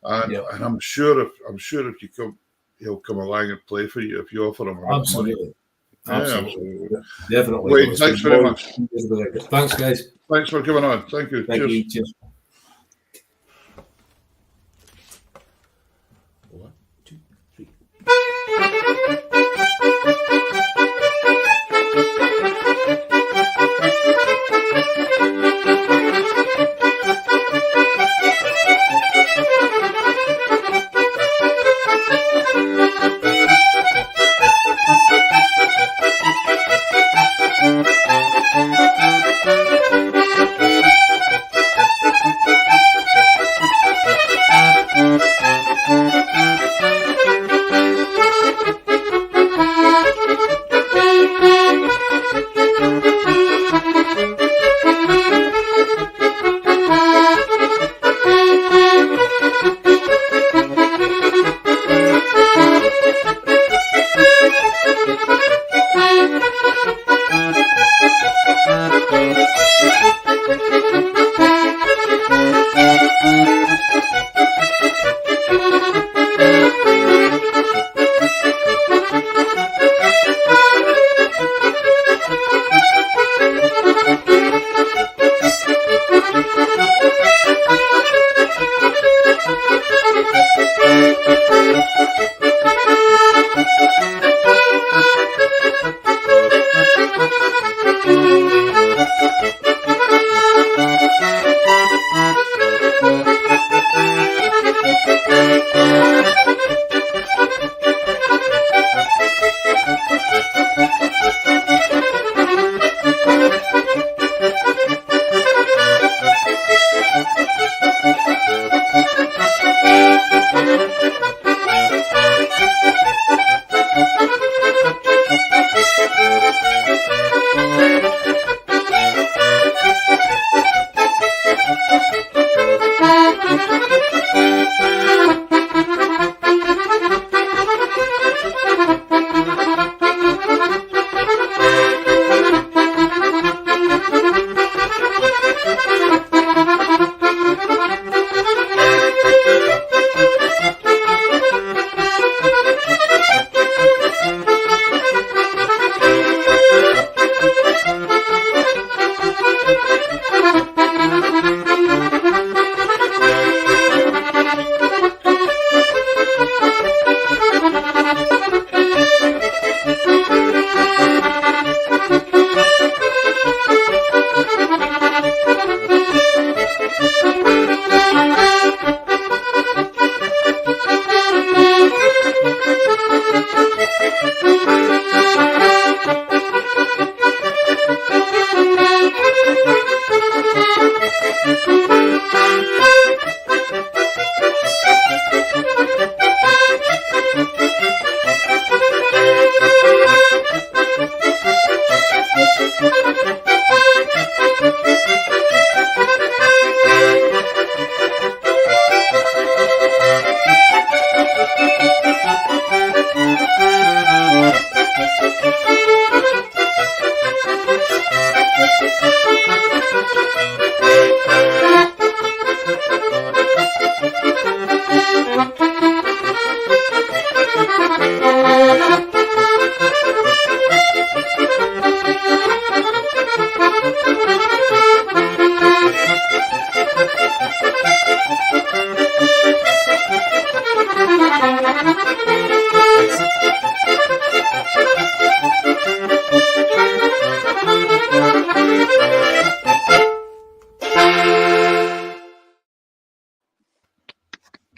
And I'm sure if you come, he'll come along and play for you if you offer him absolutely. Money. Absolutely. Definitely. Wayne, thanks very much. Thanks, guys. Thanks for coming on. Thank you. Thank you. Cheers. 1, 2, 3.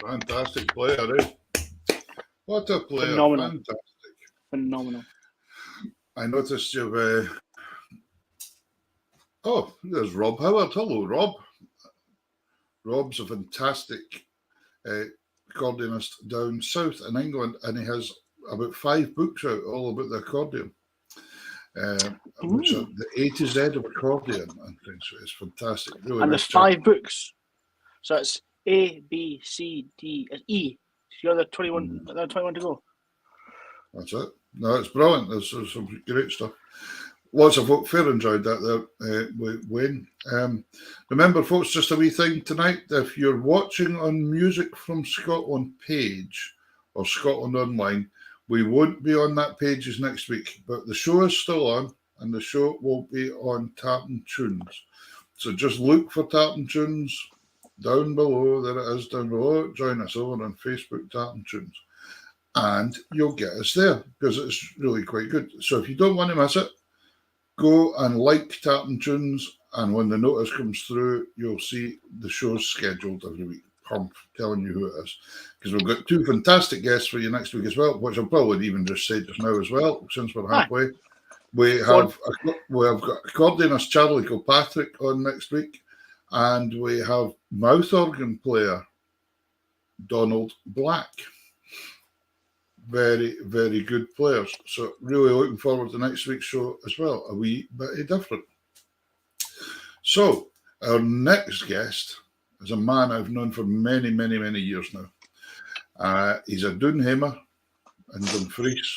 Fantastic player, eh? What a player. Phenomenal. Fantastic. Phenomenal. I noticed you've... Oh, there's Rob Howard. Hello, Rob. Rob's a fantastic accordionist down south in England, and he has about 5 books out all about the accordion. Which are the A to Z of accordion and things. It's fantastic. Really And nice there's job. 5 books. So it's A, B, C, D, and E. So you're the 21, the 21 to go. That's it. No, it's brilliant. There's some great stuff. Lots of folk fair enjoyed that there with Wayne. Remember, folks, just a wee thing tonight. If you're watching on Music from Scotland page or Scotland Online, we won't be on that pages next week, but the show is still on, and the show will be on Tartan Tunes. So just look for Tartan Tunes down below. There it is down below. Join us over on Facebook, Tartan Tunes. And you'll get us there because it's really quite good. So if you don't want to miss it, go and like Tartan Tunes, and when the notice comes through, you'll see the show's scheduled every week. I'm telling you who it is, because we've got 2 fantastic guests for you next week as well, which I'll probably even just say just now as well, since we're halfway. We have got accordionist Charlie Kilpatrick on next week, and we have mouth organ player Donald Black. Very, very good players. So really looking forward to next week's show as well. A wee bit different. So our next guest is a man I've known for many, many, many years now. He's a Doonhamer in Dumfries,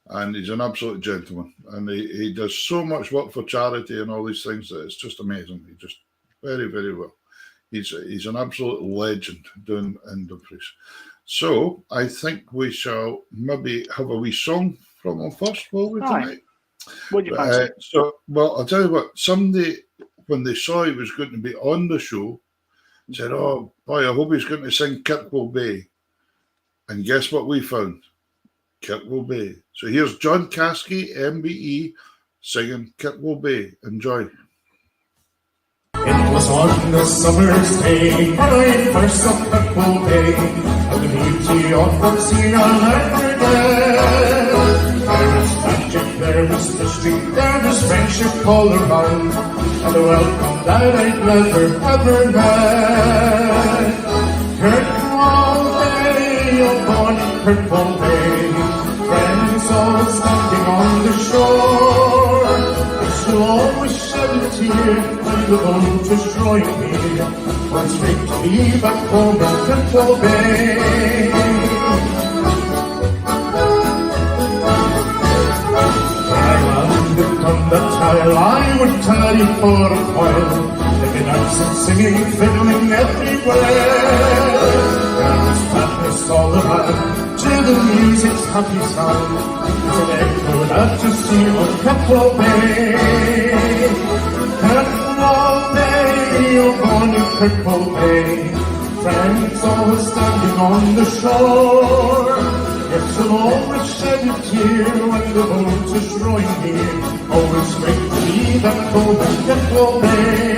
and he's an absolute gentleman. And he does so much work for charity and all these things that it's just amazing. He just very, very well. He's an absolute legend down in Dumfries. So I think we shall maybe have a wee song from him first, will we, tonight? What do you fancy? Well, I'll tell you what, somebody, when they saw he was going to be on the show, said, oh, boy, I hope he's going to sing Kirkwall Bay. And guess what we found? Kirkwall Bay. So here's John Caskie MBE singing Kirkwall Bay. Enjoy. It was on a summer's day when I first saw Kirkwall Bay, and the beauty of the scene I'll never forget. There was magic, there was mystery, there was friendship all around, and a welcome that I'd never ever met. Kirkwall Bay, oh bonny Kirkwall Bay, friends all standing on the shore. You'll always shed a tear when the boat is drawing near. Once straight to me back home in Kirkwall Bay. When I landed on the tile, I would tell you for a while. There'd be dancing, singing, fiddling everywhere. There was madness all around to the music's happy sound. It's an echo that you see on Kirkwall Bay. Kirkwall Bay, oh bonny Kirkwall Bay, friends always standing on the shore. Yes, you'll always shed a tear when the boat is drawing near. Always straight to me that home in Kirkwall Bay.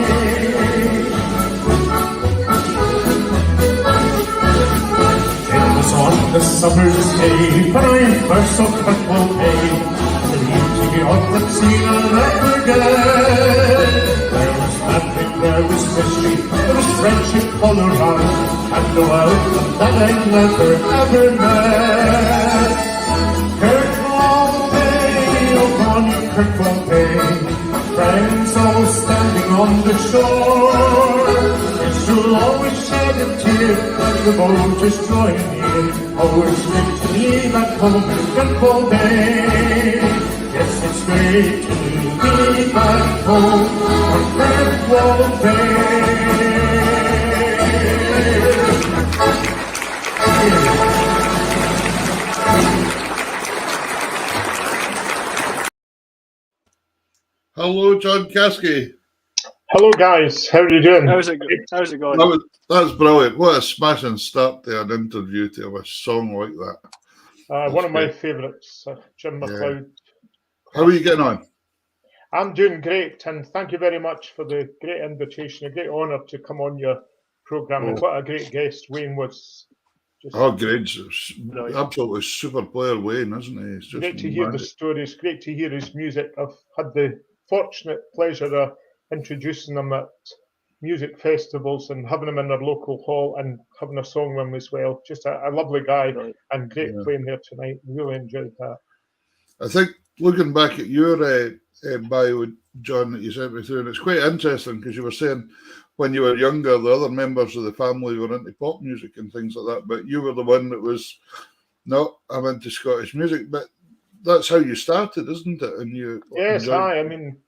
summer's day, when I first saw purple hay, the beauty of the scene I'll never forget. There was magic, there was mystery, there was friendship all around, and the welcome that I'd never ever met. Kirkwall Bay, oh bonny Kirkwall Bay, friends all standing on the shore. Yes, you'll always shed a tear as the boat is drawing near. Always great to me back home in Kirkwall Bay. Yes, it's great to be back home on Kirkwall Bay. Hello, John Caskie. Hello, guys. How are you doing? How's it going? That's brilliant. What a smashing start to an interview to a song like that. One of my favourites, Jim McLeod. How are you getting on? I'm doing great, and thank you very much for the great invitation. A great honour to come on your programme, and what a great guest Wayne was. Great. Absolutely super player, Wayne, isn't he? It's just great to hear the stories, great to hear his music. I've had the fortunate pleasure of introducing him at music festivals and having him in our local hall and having a song with him as well. Just a lovely guy and great playing there tonight. Really enjoyed that. I think looking back at your bio, John, that you sent me through, and it's quite interesting because you were saying when you were younger, the other members of the family were into pop music and things like that, but you were the one that was, no, I'm into Scottish music. But that's how you started, isn't it? And you I mean,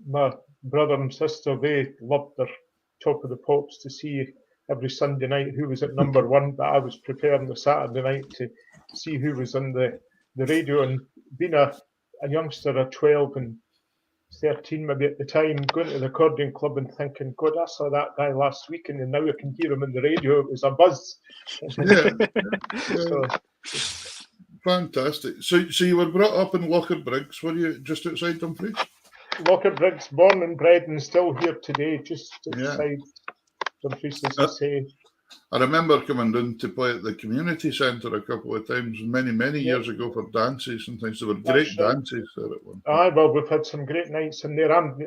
my brother and sister, they loved their Top of the Pops to see every Sunday night who was at number one, but I was preparing the Saturday night to see who was on the radio. And being a youngster at 12 and 13 maybe at the time, going to the accordion club and thinking, God, I saw that guy last weekend and now I can hear him on the radio. It was a buzz. Fantastic. So you were brought up in Locherbriggs, were you, just outside Dumfries? Locherbriggs, born and bred and still here today, just outside Dumfries, as I say. I remember coming down to play at the community centre a couple of times, many years ago, for dances and things. There were great dances there at one point. Well, we've had some great nights in there. I'm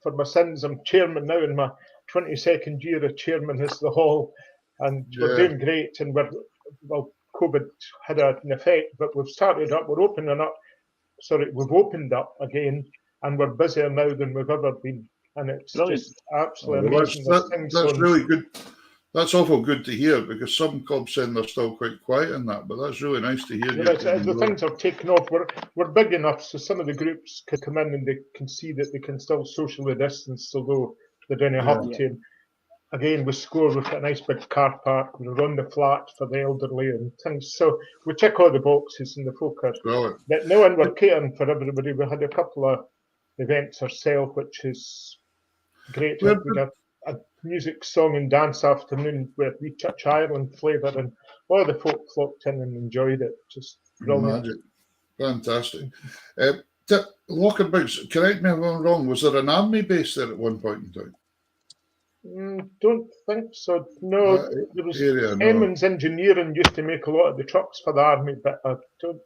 for my sins, I'm chairman now in my 22nd year of chairman as the hall, and we're doing great. And COVID had an effect, but we've started up. We've opened up again, and we're busier now than we've ever been. And it's just absolutely amazing. That's really good. That's awful good to hear, because some clubs saying they're still quite quiet in that, but that's really nice to hear. The things are taking off. We're big enough, so some of the groups can come in and they can see that they can still socially distance, although they don't have to. Again, we score, we've got a nice big car park, we run the flat for the elderly and things. So we tick all the boxes and the folk are. But no one, we're catering for everybody. We had a couple of events ourselves, which is great. We had a music, song and dance afternoon with wee Church Ireland flavour, and all the folk flocked in and enjoyed it. Just brilliant. Magic. Fantastic. Locherbriggs, correct me if I'm wrong, was there an army base there at one point in time? Don't think so. No, there was Emmons Engineering used to make a lot of the trucks for the army, but I don't.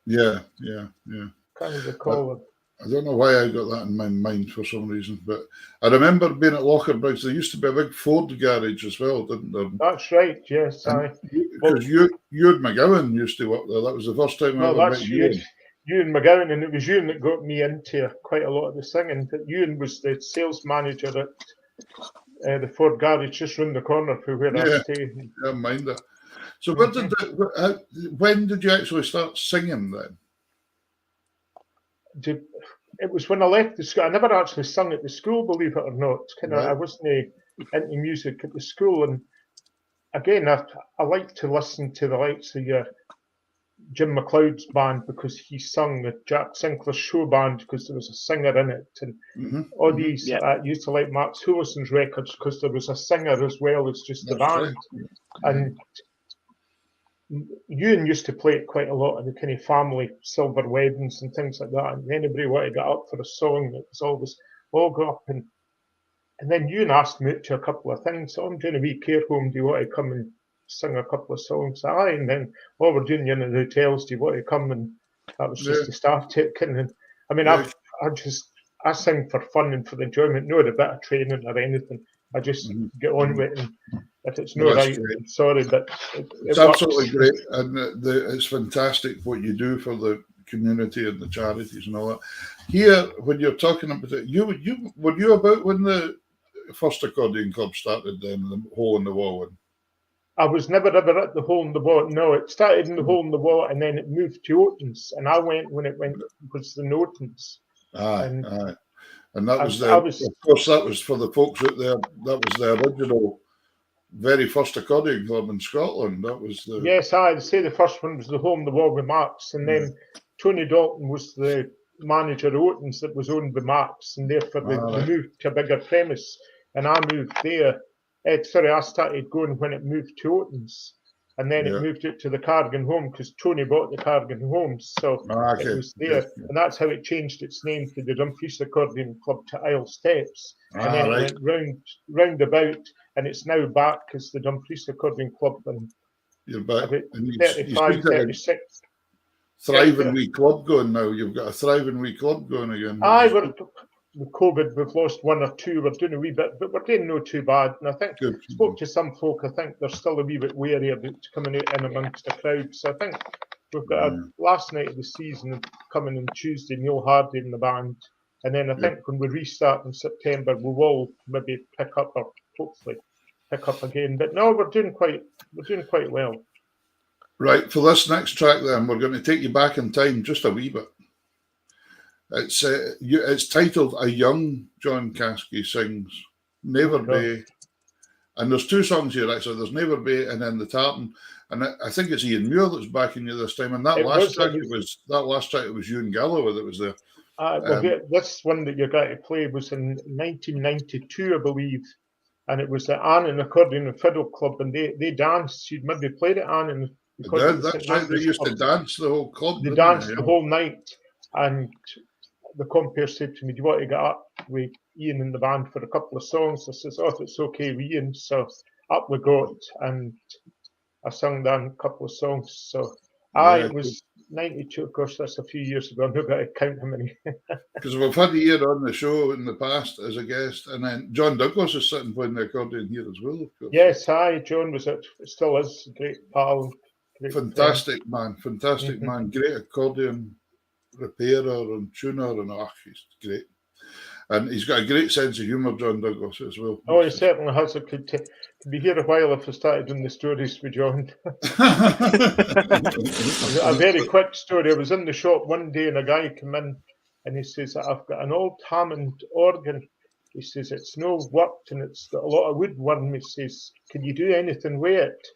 Can't recall it. I don't know why I got that in my mind for some reason, but I remember being at Locherbriggs. There used to be a big Ford garage as well, didn't there? That's right, yes. Because Ewan McGowan used to work there. That was the first time I ever met Ewan. Ewan McGowan, and it was Ewan that got me into quite a lot of the singing. But Ewan was the sales manager at the Ford garage just round the corner from where I stay. Yeah, mind that. So when did you actually start singing then? It was when I left the school. I never actually sung at the school, believe it or not. I wasn't into music at the school. And again, I like to listen to the likes of Jim McLeod's band, because he sung the Jack Sinclair show band because there was a singer in it. And all these, I used to like Max Hulison's records because there was a singer as well as just the band. Right. And Ewan used to play it quite a lot in the kind of family silver weddings and things like that. And anybody wanted to get up for a song, it was always, go up. And then Ewan asked me to a couple of things. So I'm doing a wee care home. Do you want to come and sing a couple of songs. Aye, and then, oh, we're doing you in the hotels. Do you want to come? And that was just the staff taking. And I mean, I sing for fun and for the enjoyment, not a bit of training or anything. I just get on with it. And if it's not right, I'm sorry, but it's absolutely great, and it's fantastic what you do for the community and the charities and all that. Here, when you're talking about it, were you about when the first accordion club started? Then the hole in the wall one. I was never ever at the hole in the wall. No, it started in the hole in the wall, and then it moved to Oaton's, and I went when it was the Oaton's. Aye. And that was of course, that was for the folks out there. That was the original, very first accordion club in Scotland. That was the. Yes, I'd say the first one was the hole in the wall with Marks, and then Tony Dalton was the manager of Oaton's that was owned by Marks, and therefore they moved to a bigger premise, and I moved there. I started going when it moved to Oaton's, and then it moved it to the Cardigan Home because Tony bought the Cardigan Home, so it was there, and that's how it changed its name to the Dumfries Accordion Club to Isle Steps, and then it went round about, and it's now back as the Dumfries Accordion Club, and you're back. About 35, 36. Thriving wee club going now. You've got a thriving wee club going again. Aye, with COVID, we've lost one or two. We're doing a wee bit, but we're doing no too bad. And I think spoke to some folk. I think they're still a wee bit wary about coming out in amongst the crowd. So I think we've got a last night of the season coming on Tuesday. Neil Hardy in the band, and then I think when we restart in September, we will maybe pick up or hopefully pick up again. But no, we're doing quite well. Right, for this next track, then we're going to take you back in time just a wee bit. It's titled "A Young John Caskie Sings Never Be," and there's two songs here. Actually, there's "Never Be" and then "The Tartan." And I think it's Ian Muir that's backing you this time. And that last track, it was Ewan Galloway that was there. This one that you're going to play was in 1992, I believe, and it was the Anne and Accordion and Fiddle Club, and they danced. You'd maybe played it, Anne and that's right. They used to dance the whole club. They danced the whole night, and the compere said to me, "Do you want to get up with Ian in the band for a couple of songs?" I says, "Oh, if it's okay with Ian." So up we got, and I sung down a couple of songs. So it was 92. Of course, that's a few years ago. I'm not going to count how many. Because we've had Ian on the show in the past as a guest, and then John Douglas is sitting playing the accordion here as well. Of course. Yes, John was still is a great pal. Fantastic man, great accordion repairer and tuner, and he's great. And he's got a great sense of humour, John Douglas, as well. Oh, he certainly has. It could be here a while if I started doing the stories with John. A very quick story. I was in the shop one day and a guy came in and he says, "I've got an old Hammond organ." He says, "It's no worked and it's got a lot of woodworm." He says, "Can you do anything with it?"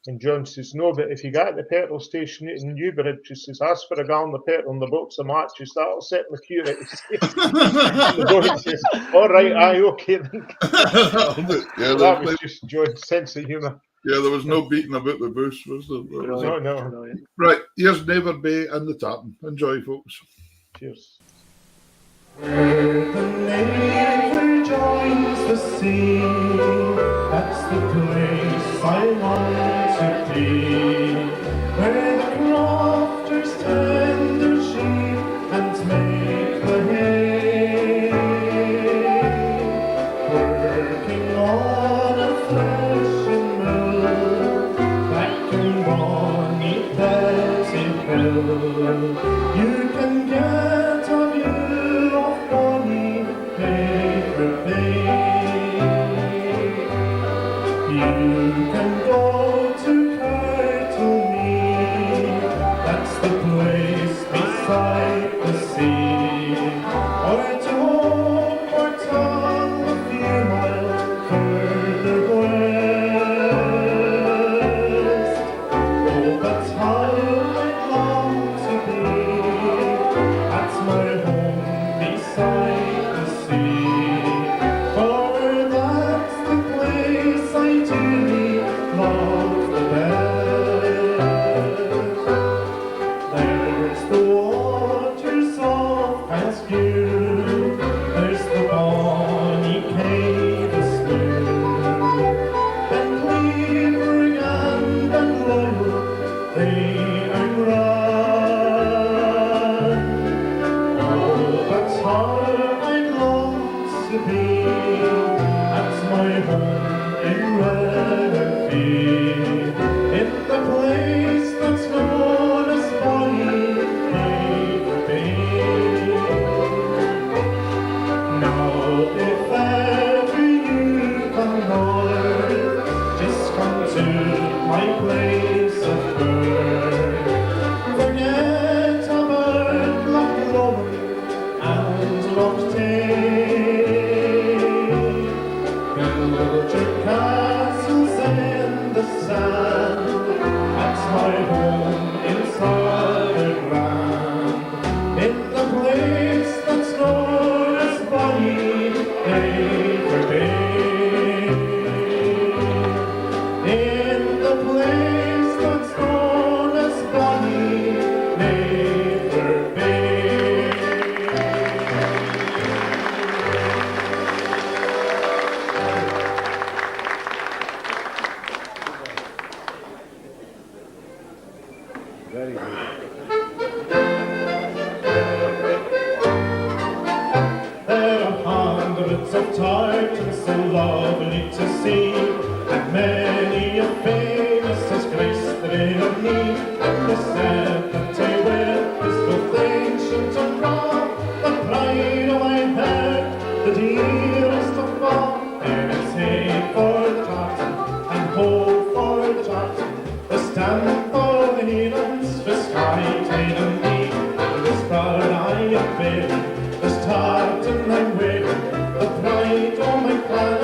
And John says, "No, but if you get at the petrol station in Newbridge," he says, "ask for a gallon of petrol and the box of matches, that'll set the cure it." The boy says, "All right, aye, okay then." That was just John's sense of humour. Yeah, there was no beating about the bush, was there? No. Right, here's "Never Be" and "The Tartan." Enjoy, folks. Cheers. Where the nature joins the sea, that's the place I long to be. Where the crofters tend their sheep and make the hay, working on a threshing mill, back in bonny Bettyville. You can get a view of bonny Paper Bay. You can go to Kirtley, that's the place beside the sea, or to Hope or Tull a few miles further west. Oh, but how I'd long to be at my home beside the sea, for that's the place I dearly long built your castles in the sand. That's my home in southern land, in the place that's known as Bonnie Paper Bay. In the place that's known as Bonnie Paper Bay. Very good. There are hundreds of tartans so lovely to see, and many a famous has graced the knee. The set that they wear is both ancient and raw, the pride of my heart, the dearest of all. There is hay for the tartan, and hoe for the tartan, the stand for the heroes, the sky, tide and deep, and this proud I am bearing, this tartan I'm wearing, the pride of my clan,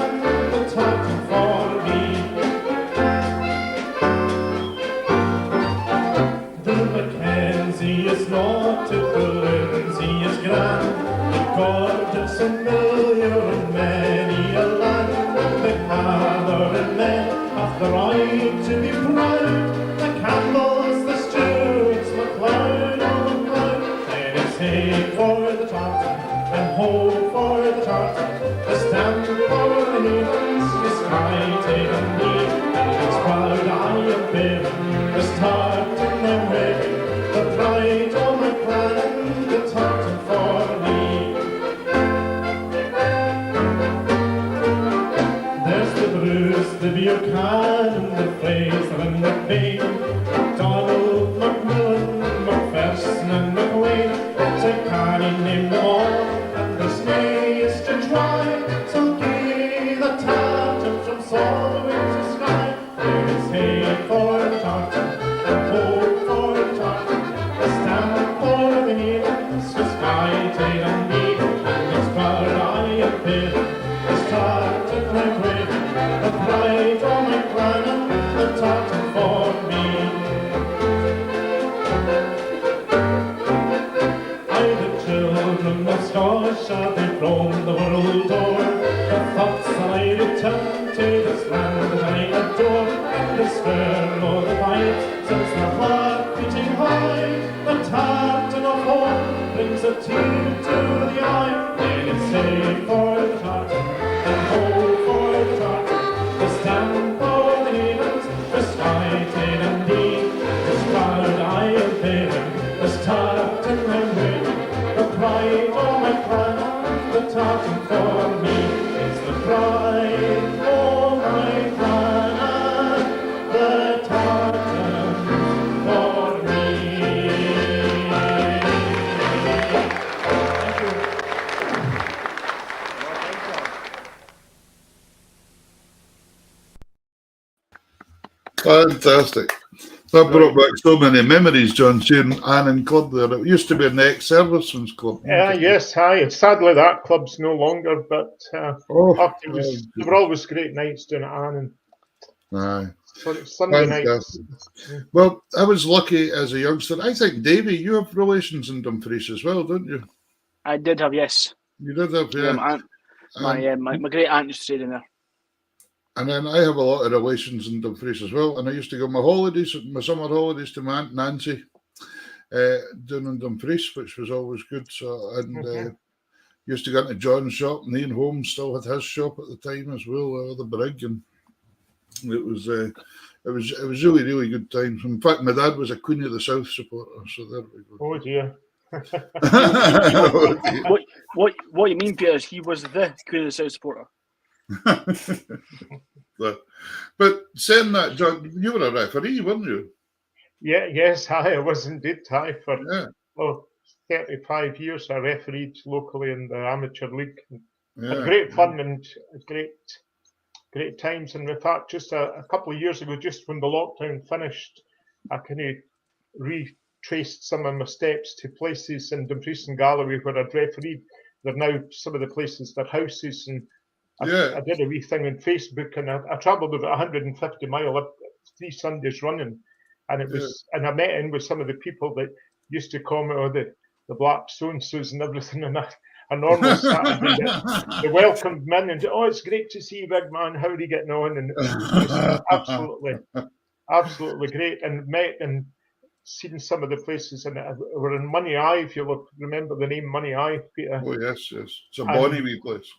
the tartan for me. The Mackenzie is naughty, the Lindsay is grand, the gorgeous and familiar in many a land. The Cather and men have the right to be proud, the Campbells, the Stuarts, MacLeod, oh MacLeod. There is hay for the tartan, and hoe for the tartan, the stamp for the heathens, the sky, tide and knee, and it's proud I am bearing, this tartan I'm wearing, the pride of my clan, the tartan for me. There's the Bruce, the Buchanan, the Fraser and the Payne, MacDonald, Macmillan, Macpherson and McLean. I can't name them all, and there's names to try, so give the tartan from Solway to Skye. There is hay for the tartan, and hoe for the tartan, the stamp for the heathens, the sky, tide and deep, and it's proud I am bearing, this tartan I'm wearing, the pride of my clan, the tartan for me. Children of Scotia, they roam the world o'er, the thoughts that I return to this land that I adore, and this fair o'er the fight sends my heart beating high. The tartan of home brings a tear to the eye. Then it's hay for the tartan, and hoe for the tartan, the stamp for the heathens, the sky, tide and deep. This proud I am bearing, this tartan I'm wearing, the pride of my clan, the tartan for me. It's the pride of my clan, the tartan for me. Fantastic. That brought back so many memories, John, seeing Annan Club there. It used to be an ex-Servicemen's Club. Yes, hi. Sadly, that club's no longer, but they were always great nights down at Annan. Aye. Sunday nights. Well, I was lucky as a youngster. I think, Davy, you have relations in Dumfries as well, don't you? I did have, yes. You did have, Yeah, yeah. my great aunt used to stay in there. And then I have a lot of relations in Dumfries as well. And I used to go my holidays, my summer holidays to my Aunt Nancy down in Dumfries, which was always good. So, and used to go into John's shop, and Ian Holmes still had his shop at the time as well, the Brig, and it was really, really good times. In fact, my dad was a Queen of the South supporter, so there we go. Oh dear. What you mean, Peter, is he was the Queen of the South supporter. But saying that, John, you were a referee, weren't you? Yes, I was indeed. For 35 years I refereed locally in the amateur league. Had great fun and great times. And in fact, just a couple of years ago, just when the lockdown finished, I kind of retraced some of my steps to places in Dumfries and Galloway where I'd refereed. They're now some of the places, they're houses, and I did a wee thing on Facebook, and I travelled about 150 miles up 3 Sundays running, and it was, and I met in with some of the people that used to call me, the black so-and-sos and everything, and a normal Saturday. They welcomed me in and it's great to see you, big man. How are you getting on? And it was just absolutely great. And met and seen some of the places, and we're in Money Eye, if you remember the name Money Eye, Peter. Oh yes. It's a bonny wee place.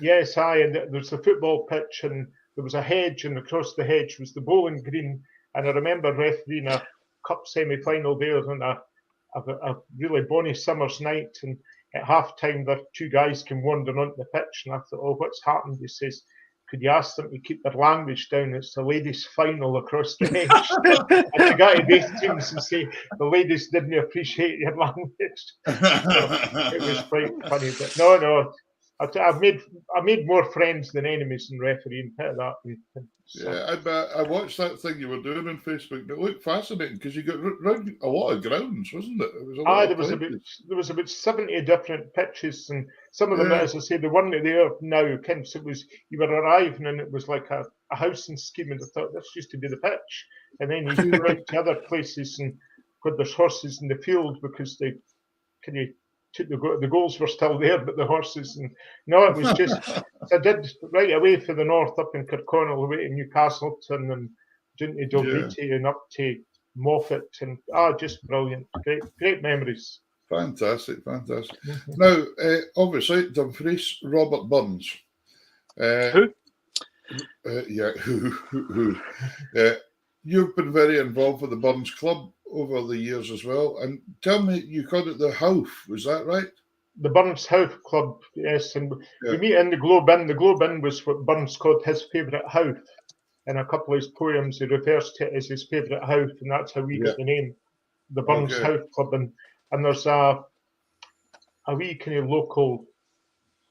Yes, aye, and there's a football pitch, and there was a hedge, and across the hedge was the bowling green. And I remember refereeing a cup semi-final there on a really bonny summer's night, and at half time the 2 guys came wandering onto the pitch, and I thought, what's happened? He says, could you ask them to keep their language down? It's the ladies' final across the hedge. And you got to both teams and say the ladies didn't appreciate your language. So it was quite funny, but no. I made more friends than enemies in refereeing. Yeah, I watched that thing you were doing on Facebook. It looked fascinating because you got round a lot of grounds, wasn't it? It was a lot there was about 70 different pitches, and some of them, as I say, the one that they are now, Kent, it was you were arriving and it was like a housing scheme, and I thought this used to be the pitch, and then you go out to other places and where there's horses in the field because they the goals were still there, but the horses, and no, it was just I did right away for the north up in Kirkconnell, away to Newcastleton and down to Dalbeattie and up to Moffat, and just brilliant, great memories. Fantastic. Now, obviously, Dumfries, Robert Burns. Who? Who? You've been very involved with the Burns Club over the years as well. And tell me, you called it the Howth, was that right? The Burns Howth Club, yes. And we meet in the Globe Inn. The Globe Inn was what Burns called his favourite Howth. In a couple of his poems, he refers to it as his favourite Howth, and that's how we got the name, the Burns Howth Club. And there's a wee kind of local,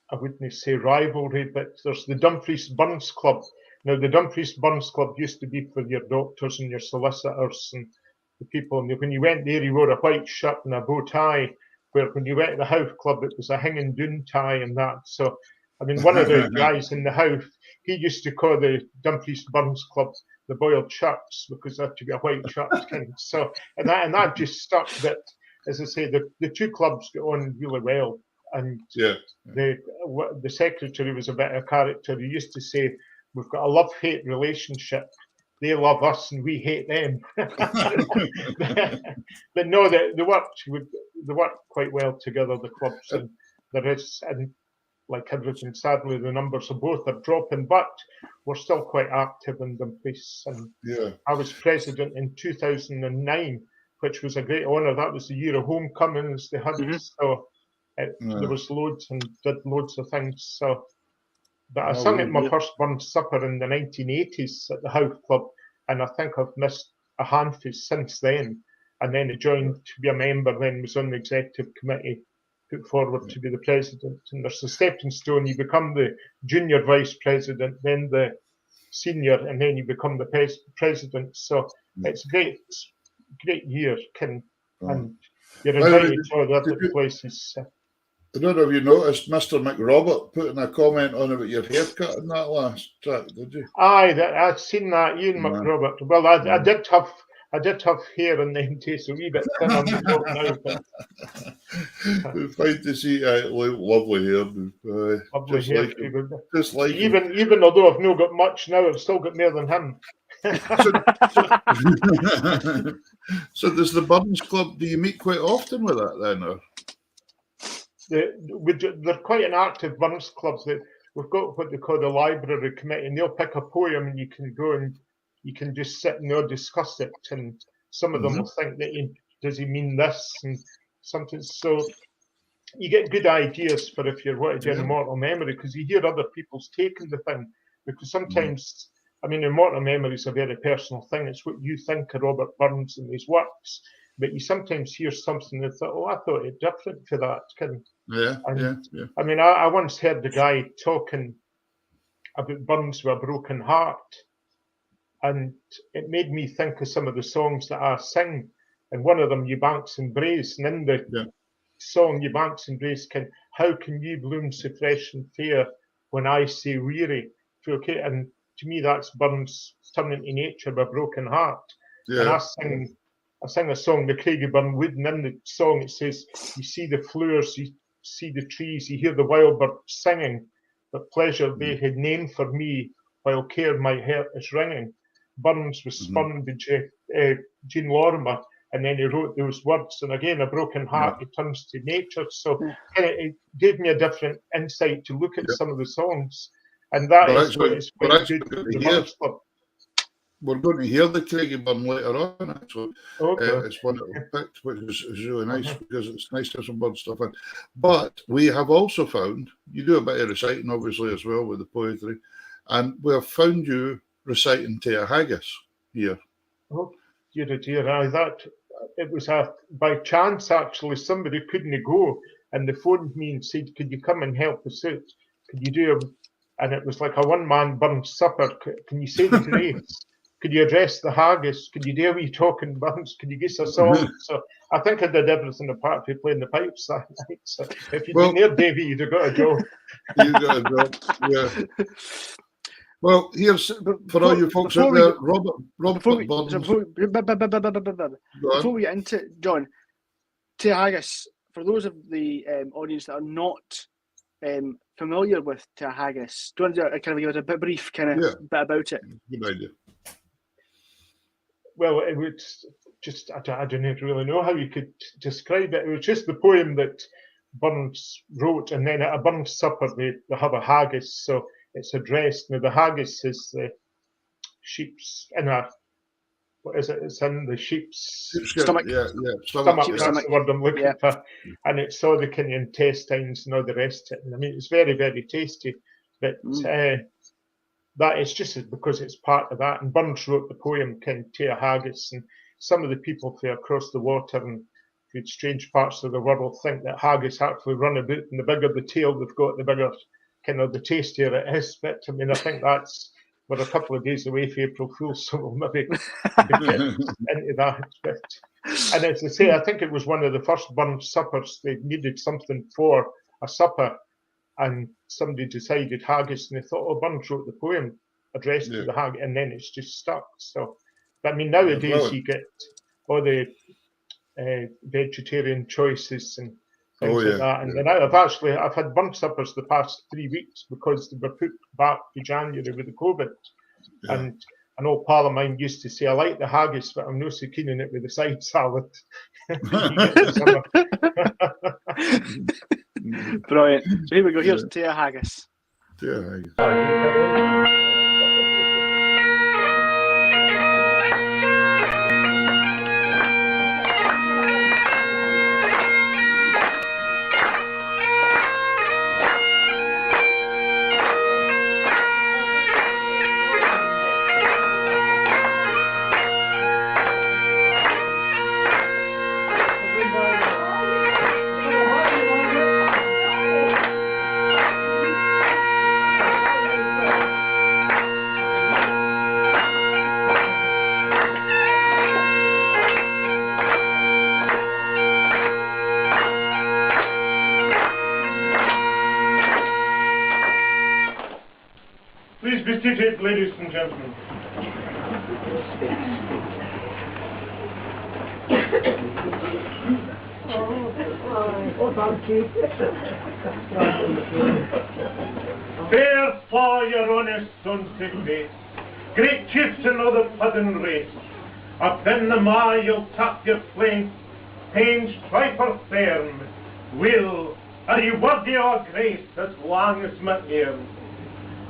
I wouldn't say rivalry, but there's the Dumfries Burns Club. Now, the Dumfries Burns Club used to be for your doctors and your solicitors and the people. And when you went there, you wore a white shirt and a bow tie, where when you went to the Howth Club, it was a hanging doon tie and that. So, I mean, one of the guys in the Howth, he used to call the Dumfries Burns Club the boiled shirts because that to be a white shirt kind. So, and that just stuck. That, as I say, the 2 clubs got on really well. And the secretary was a bit of a character. He used to say, we've got a love-hate relationship. They love us and we hate them. But no, they work quite well together, the clubs. And there is, and like everything, sadly, the numbers of both are dropping, but we're still quite active in Dumfries. And I was president in 2009, which was a great honour. That was the year of homecomings they had. So there was loads and did loads of things. So, but I sung at my first Burns Supper in the 1980s at the Howth Club, and I think I've missed a handful since then. And then I joined to be a member, then was on the executive committee, put forward to be the president. And there's a stepping stone. You become the junior vice president, then the senior, and then you become the president. So it's a great year, and you're invited to other places. I don't know if you noticed Mr. McRobert putting a comment on about your haircut in that last track, did you? Aye, I'd seen that, Ian McRobert. Well, I did have hair in them days, a wee bit thin on the top now. But it's fine to see lovely hair. Lovely hair. Just like even although I've not got much now, I've still got more than him. So does the Burns Club, do you meet quite often with that then? Or? They're quite an active Burns Club. We've got what they call the library committee, and they'll pick a poem and you can go and you can just sit and they'll discuss it. And some of them will think that does he mean this and something. So you get good ideas for if you're wanting to do immortal memory, because you hear other people's take on the thing. Because sometimes, I mean, immortal memory is a very personal thing. It's what you think of Robert Burns and his works. But you sometimes hear something and thought, I thought it different for that. I mean, I once heard the guy talking about Burns with a broken heart, and it made me think of some of the songs that I sing. And one of them, Eubanks and Braes, and in the song Eubanks and Braes, how can you bloom so fresh and fair when I say weary. Okay, and to me that's Burns turning to nature with a broken heart. And I sing a song, the Craigie Burn Wood, and in the song it says, you see the flowers, you see the trees, you hear the wild birds singing, but pleasure they had named for me, while care my heart is ringing. Burns was spun by Jean Lorimer, and then he wrote those words, and again, a broken heart, he turns to nature. So it gave me a different insight to look at some of the songs, and that is what is quite good. We're going to hear the Craigie Burn later on, actually. Okay. It's one that we picked, which is really nice because it's nice to have some bird stuff in. But we have also found, you do a bit of reciting, obviously, as well, with the poetry, and we have found you reciting to a haggis here. Oh, dear. It was by chance, actually. Somebody couldn't go, and they phoned me and said, could you come and help us out? Could you do and it was like a one-man Burns supper. Can you say the grace? Could you address the haggis? Could you do a wee talking Burns? Could you give us a song? So I think I did everything apart from playing the pipes that night. So if you'd been there, Davy, you'd have got a job. You got a job, yeah. Well, here's for all you folks out there, Robert Burns. Before we get into it, John, Te Haggis, for those of the audience that are not familiar with Te Haggis, do you want to kind of give us a bit brief bit about it? Good idea. Well, it would just, I don't really know how you could describe it. It was just the poem that Burns wrote, and then at a Burns supper they have a haggis, so it's addressed. Now the haggis is the sheep's in a, what is it? It's in the sheep's stomach. Stomach. That's the word I'm looking for. And it's all the kind of intestines and all the rest of it. And I mean, it's very, very tasty. But that is just because it's part of that. And Burns wrote the poem Te Haggis, and some of the people from across the water and from strange parts of the world think that haggis actually run about, and the bigger the tail they've got, the bigger kind of the tastier it is. But I mean, I think we're a couple of days away from April Fool's, so we'll maybe get into that. But, and as I say, I think it was one of the first Burns suppers. They needed something for a supper, and somebody decided haggis, and they thought, oh, Burns wrote the poem addressed to the haggis, and then it's just stuck. So, but I mean, nowadays you get all the vegetarian choices and things like that. And then I've had Burns suppers the past 3 weeks because they were put back to January with the COVID. And an old pal of mine used to say, I like the haggis, but I'm not so keen on it with the side salad. Brilliant. So here we go. Here's Te Haggis. Te Haggis. Please be seated, ladies and gentlemen. Fair fly your honest sunset face, great chiefs and other puddin' race. Up in the Mai you'll tap your flank, pains striper firm. Will, are you worthy of grace as long as my earn?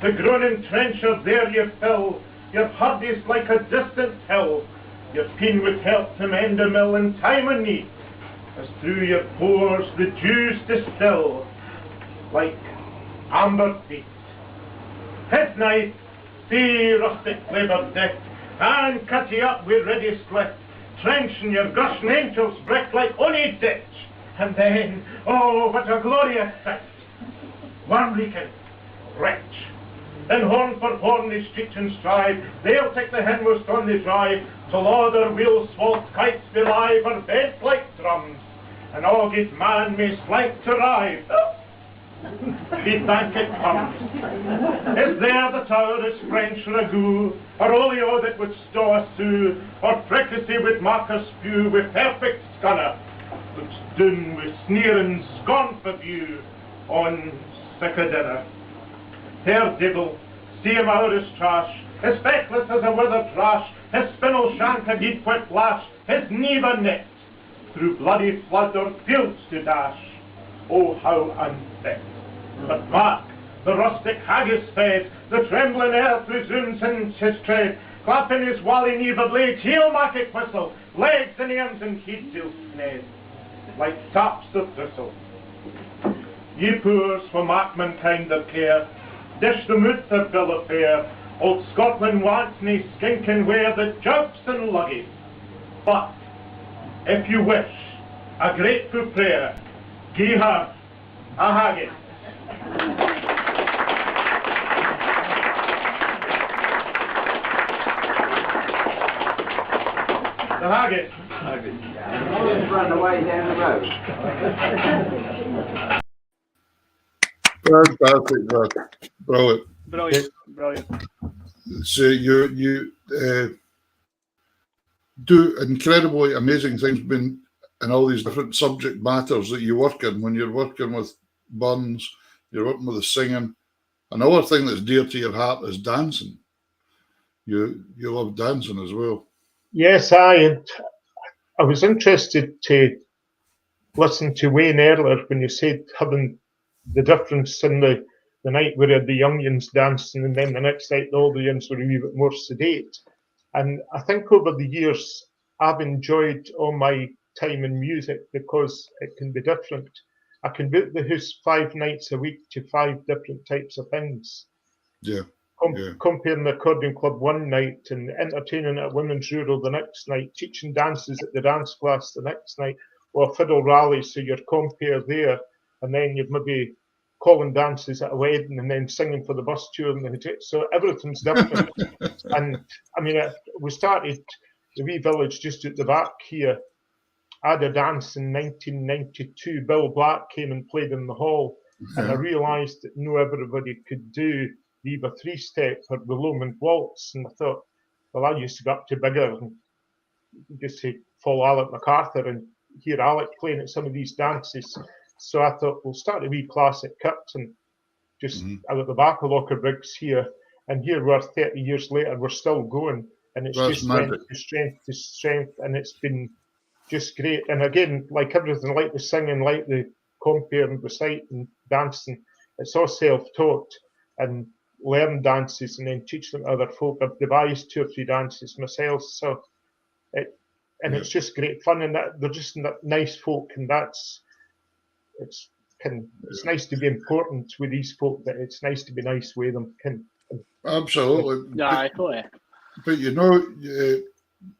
The groaning trencher there you fill, your herd is like a distant hill. Your peen would help to mend a mill in time of need, as through your pores the dews distill, like amber feet. Head knife, see rustic laboured deck, and cut ye up with ready split, trenching your gushing angels brick like ony ditch, and then, oh, what a glorious sight! One reeking, wretch. Then horn for horn they street and strive, they'll take the hindmost on the drive, till all their wheels false kites belie, are bent like drums, and all good man may slank to ride. We thank it comes. Is there the tourist French ragout, or olio that would stow a sou, or fricassee with marker spew, with perfect scunner, which done with sneering scorn for view, on sick a dinner. There devil, see him out his trash, his feckless as a withered rash, his spinel shank a deep wet lash, his never net, through bloody flood or fields to dash. Oh, how unfit! But mark, the rustic haggis fed, the trembling earth resumes in his tread, clapping his wally never blades, heel market whistle, legs and arms and heed till sned, like taps of thistle. Ye poors, for mark mankind their care, dish them out their bill of fare. Old Scotland wants nae skinking ware that jumps and luggies. But, if you wish, a grateful prayer, gie her a haggis. The haggis. Always run away down the road. Fantastic, man. Brilliant. Brilliant. So you do incredibly amazing things in all these different subject matters that you work in. When you're working with Burns, you're working with the singing. Another thing that's dear to your heart is dancing. You love dancing as well. Yes, I was interested to listen to Wayne earlier when you said having the difference in the night where you had the young ones dancing and then the next night the older ones were a wee bit more sedate. And I think over the years I've enjoyed all my time in music because it can be different. I can book the house 5 nights a week to 5 different types of things. Yeah. Comparing the accordion club one night and entertaining at women's rural the next night, teaching dances at the dance class the next night, or a fiddle rally, so you're compere there, and then you're maybe calling dances at a wedding and then singing for the bus tour. So everything's different. And I mean, we started the wee village just at the back here. I had a dance in 1992. Bill Black came and played in the hall, and I realised that no everybody could do either 3-step or the Lomond waltz. And I thought, well, I used to go up to bigger and just say, follow Alec MacArthur and hear Alec playing at some of these dances. So I thought, we'll start a wee classic cut and just out at the back of Locker Briggs here. And here we're 30 years later, we're still going. And it's just went to strength to strength. And it's been just great. And again, like everything, like the singing, like the compere and recite and dancing, it's all self-taught. And learn dances and then teach them to other folk. I've devised 2 or 3 dances myself, so it's just great fun, and that they're just nice folk, and it's nice to be important with these folk. That it's nice to be nice with them. Absolutely. Yeah, totally. But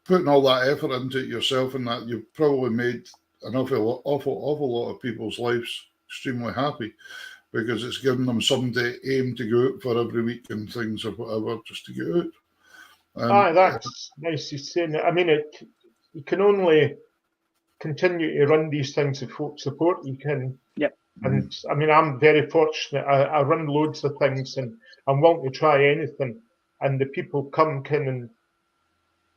putting all that effort into it yourself, and that you've probably made an awful lot of people's lives extremely happy. Because it's given them something to aim to go out for every week and things or whatever, just to get out. That's nice to say. I mean, you can only continue to run these things if folk support you can. Yep. And I mean, I'm very fortunate. I run loads of things and I'm willing to try anything. And the people come and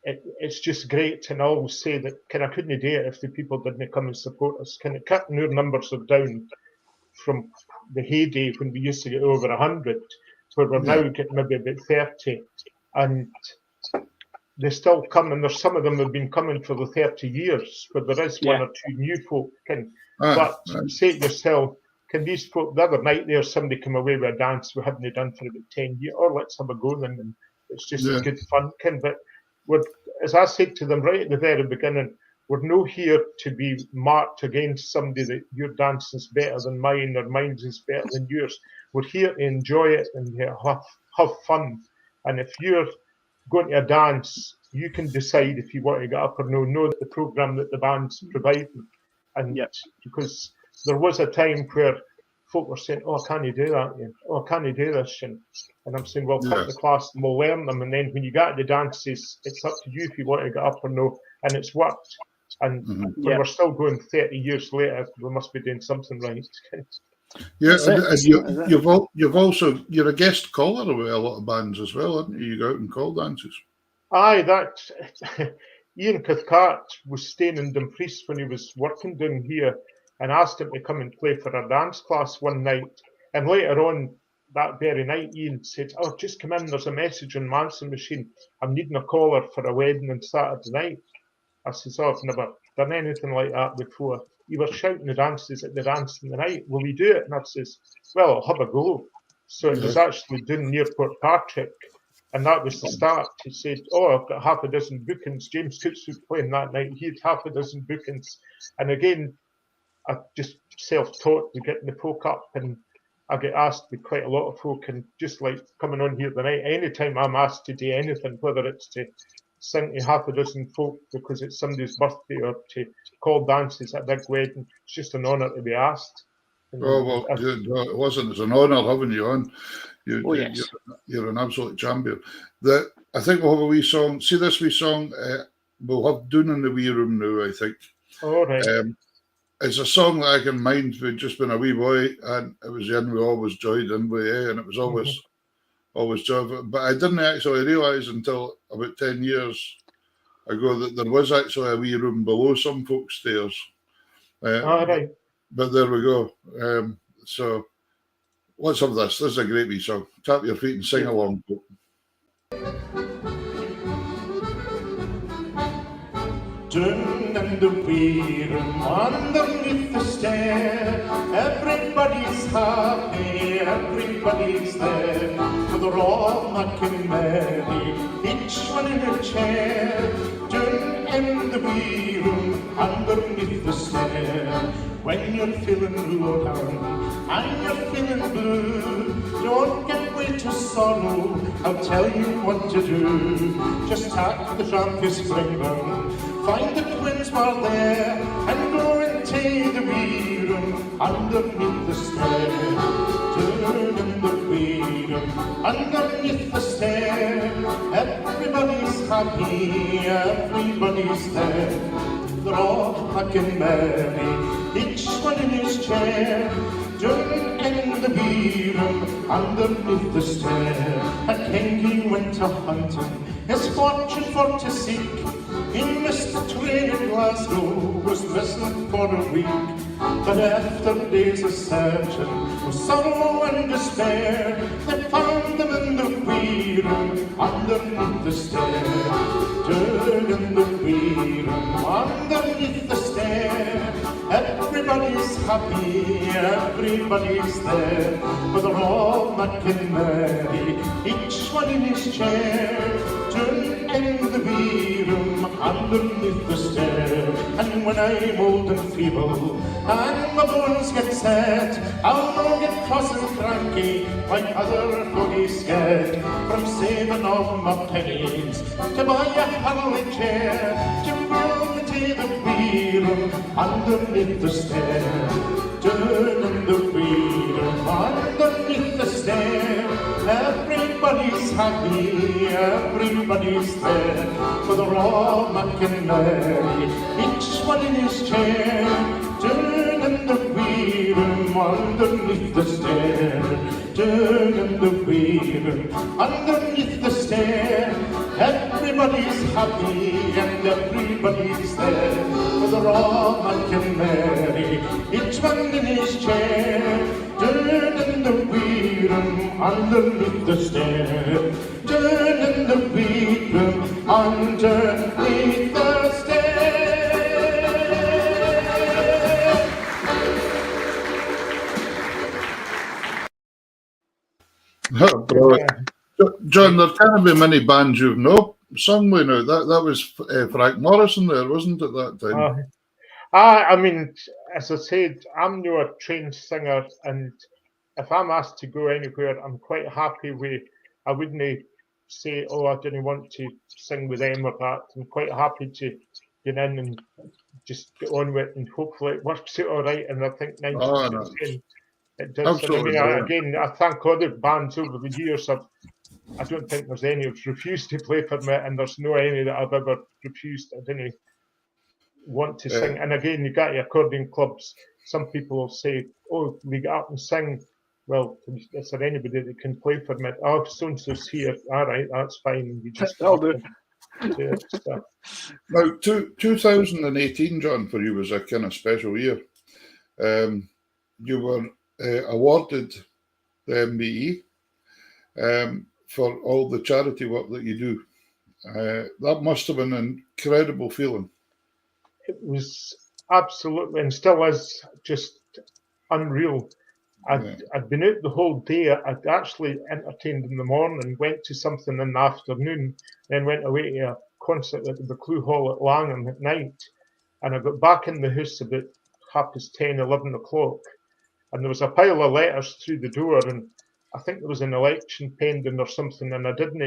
it's just great. And I always say that I couldn't do it if the people didn't come and support us. Cutting our numbers are down from the heyday when we used to get over 100, where we're now getting maybe about 30, and they still come, and there's some of them have been coming for the 30 years, but there is 1 or 2 new folk. But you say to yourself, can these folk, the other night there, somebody come away with a dance we hadn't done for about 10 years, or let's have a go then, and it's just a good fun. But as I said to them right at the very beginning, we're no here to be marked against somebody that your dance is better than mine or mine is better than yours. We're here to enjoy it and have fun. And if you're going to a dance, you can decide if you want to get up or no. Know that the programme that the band's providing. And because there was a time where folk were saying, oh, can you do that? Oh, can you do this? And I'm saying, well, pick the class and we'll learn them. And then when you get to the dances, it's up to you if you want to get up or no. And it's worked. And when we're still going 30 years later, we must be doing something right. Yeah, That's it. and you're a guest caller with a lot of bands as well, aren't you? You go out and call dances. Aye, that's Ian Cathcart was staying in Dumfries when he was working down here, and asked him to come and play for a dance class one night. And later on that very night, Ian said, "Oh, just come in. There's a message on my answering machine. I'm needing a caller for a wedding on Saturday night." I says, "Oh, I've never done anything like that before. You were shouting the dances at the dance in the night. Will we do it?" And I says, "Well, I'll have a go." So it was actually doing Nearport Patrick, and that was the start. He said, "Oh, I've got half a dozen bookings." James Coots was playing that night. He had half a dozen bookings. And again, I just self-taught to getting the folk up, and I get asked with quite a lot of folk, and just like coming on here tonight, anytime I'm asked to do anything, whether it's to sing to half a dozen folk because it's somebody's birthday or to call dances at a big wedding, it's just an honour to be asked. Oh, well, it wasn't. It's an honour having you on. Yes. You're an absolute champion. I think we'll have a wee song. See this wee song? We'll have Doon in the Wee Room now, I think. All right. It's a song that I can mind with just been a wee boy, and it was the one we always joined in with, and it was always joy. But I didn't actually realise until about 10 years ago that there was actually a wee room below some folks' stairs. All right. But there we go. So let's have this. This is a great wee song. Tap your feet and sing along. Down in the wee room underneath the stair, everybody's happy, everybody's there, for they're all making merry, each one in a chair. Down in the wee room underneath the stair, when you're feeling low down and you're feeling blue, don't get way to sorrow, I'll tell you what to do. Just tap the sharpest spring down, find the twins while there, and go into the wee room underneath the stair. Down in the wee room underneath the stair, everybody's happy, everybody's there. They're all making merry, each one in his chair. Down in the wee room underneath the stair, a king he went a hunting, his fortune for to seek. He missed the train in Glasgow, was missing for a week. But after days of searching, with sorrow and despair, they found him in the wee room underneath the stair. Down in the wee room underneath the stair, everybody's happy, everybody's there, but they're all making merry, each one in his chair. Down in the wee room underneath the stair. And when I'm old and feeble and my bones get set, I'll no get cross and cranky like other fogies get, from saving all my pennies to buy a Harley chair, to build me to the wee room underneath the stair. Down in the wee room underneath the stair, everybody's happy, everybody's there, for they're all making merry, each one in his chair. Down in the wee room underneath the stair. Down in the wee room underneath the stair, everybody's happy and everybody's there, for they're all making merry, each one in his chair. Down in the wee room underneath the stair. Down in the wee room underneath the stair. John, there can't be many bands you've not sung with now. That was Frank Morrison there, wasn't it, that time? I mean, as I said, I'm not a trained singer, and if I'm asked to go anywhere, I'm quite happy with. I wouldn't say, "Oh, I didn't want to sing with them or that." I'm quite happy to get in and just get on with it, and hopefully it works out all right. And I think 90% it does. Absolutely, And I mean, I thank other bands over the years. I don't think there's any who've refused to play for me, and there's no any that I've ever refused. I didn't want to sing. And again, you got your accordion clubs some people will say, "Oh, we get up and sing." Well, is there anybody that can play for me? Oh, so-and-so's here. All right, that's fine. You just That'll do. do it. So. Now, 2018, John, for you was a kind of special year. You were awarded the MBE for all the charity work that you do. That must have been an incredible feeling. It was absolutely, and still is, just unreal. I'd been out the whole day. I'd actually entertained in the morning, went to something in the afternoon, then went away to a concert at the Buccleuch Hall at Langham at night. And I got back in the house about 10:30, 11 o'clock. And there was a pile of letters through the door, and I think there was an election pending or something, and I didn't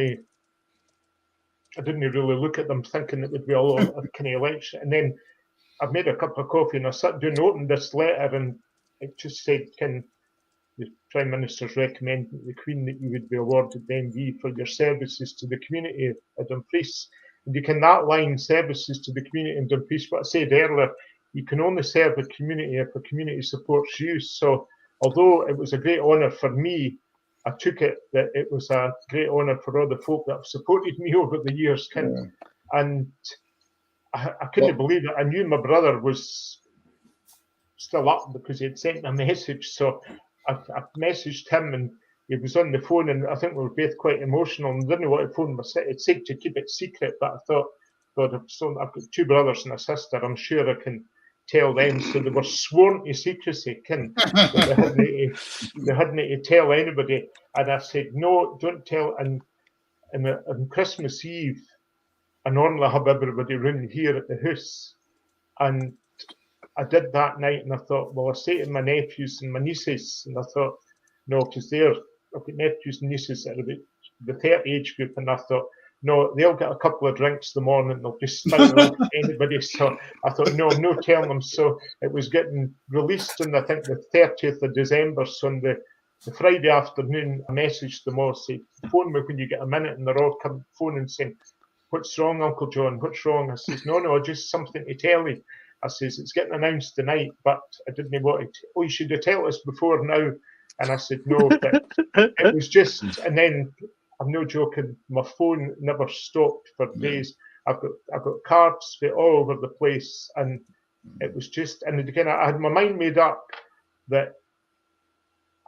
really look at them thinking it would be a lot of kind of election. And then I made a cup of coffee and I sat down and opened this letter, and it just said, "Can the Prime Minister's recommending to the Queen that you would be awarded the MBE for your services to the community at Dumfries." And you can that line, services to the community in Dumfries, what I said earlier, you can only serve the community if the community supports you. So although it was a great honour for me, I took it that it was a great honour for all the folk that have supported me over the years. And I couldn't believe it. I knew my brother was still up because he had sent a message. So I messaged him and he was on the phone, and I think we were both quite emotional and didn't want to phone myself. It said to keep it secret, but I thought, God, I've got two brothers and a sister. I'm sure I can tell them. So they were sworn to secrecy, they hadn't to tell anybody. And I said, no, don't tell. And on Christmas Eve, I normally have everybody round here at the house. And I did that night, and I thought, well, I say to my nephews and my nieces, and I thought, no, because I've got nephews and nieces that are about the 30 age group, and I thought, no, they'll get a couple of drinks the morning, they'll just spout it off to anybody. So I thought, no, I'm not telling them. So it was getting released on, I think, the 30th of December. So on the Friday afternoon, I messaged them all, said, phone me when you get a minute, and they're all coming phoning saying, what's wrong, Uncle John? What's wrong? I says, no, just something to tell you. I says, it's getting announced tonight, but I didn't want it. Oh, you should have told us before now. And I said, no, but it was just, and then I'm no joking, my phone never stopped for days. I've got cards all over the place, and it was just, and again, I had my mind made up that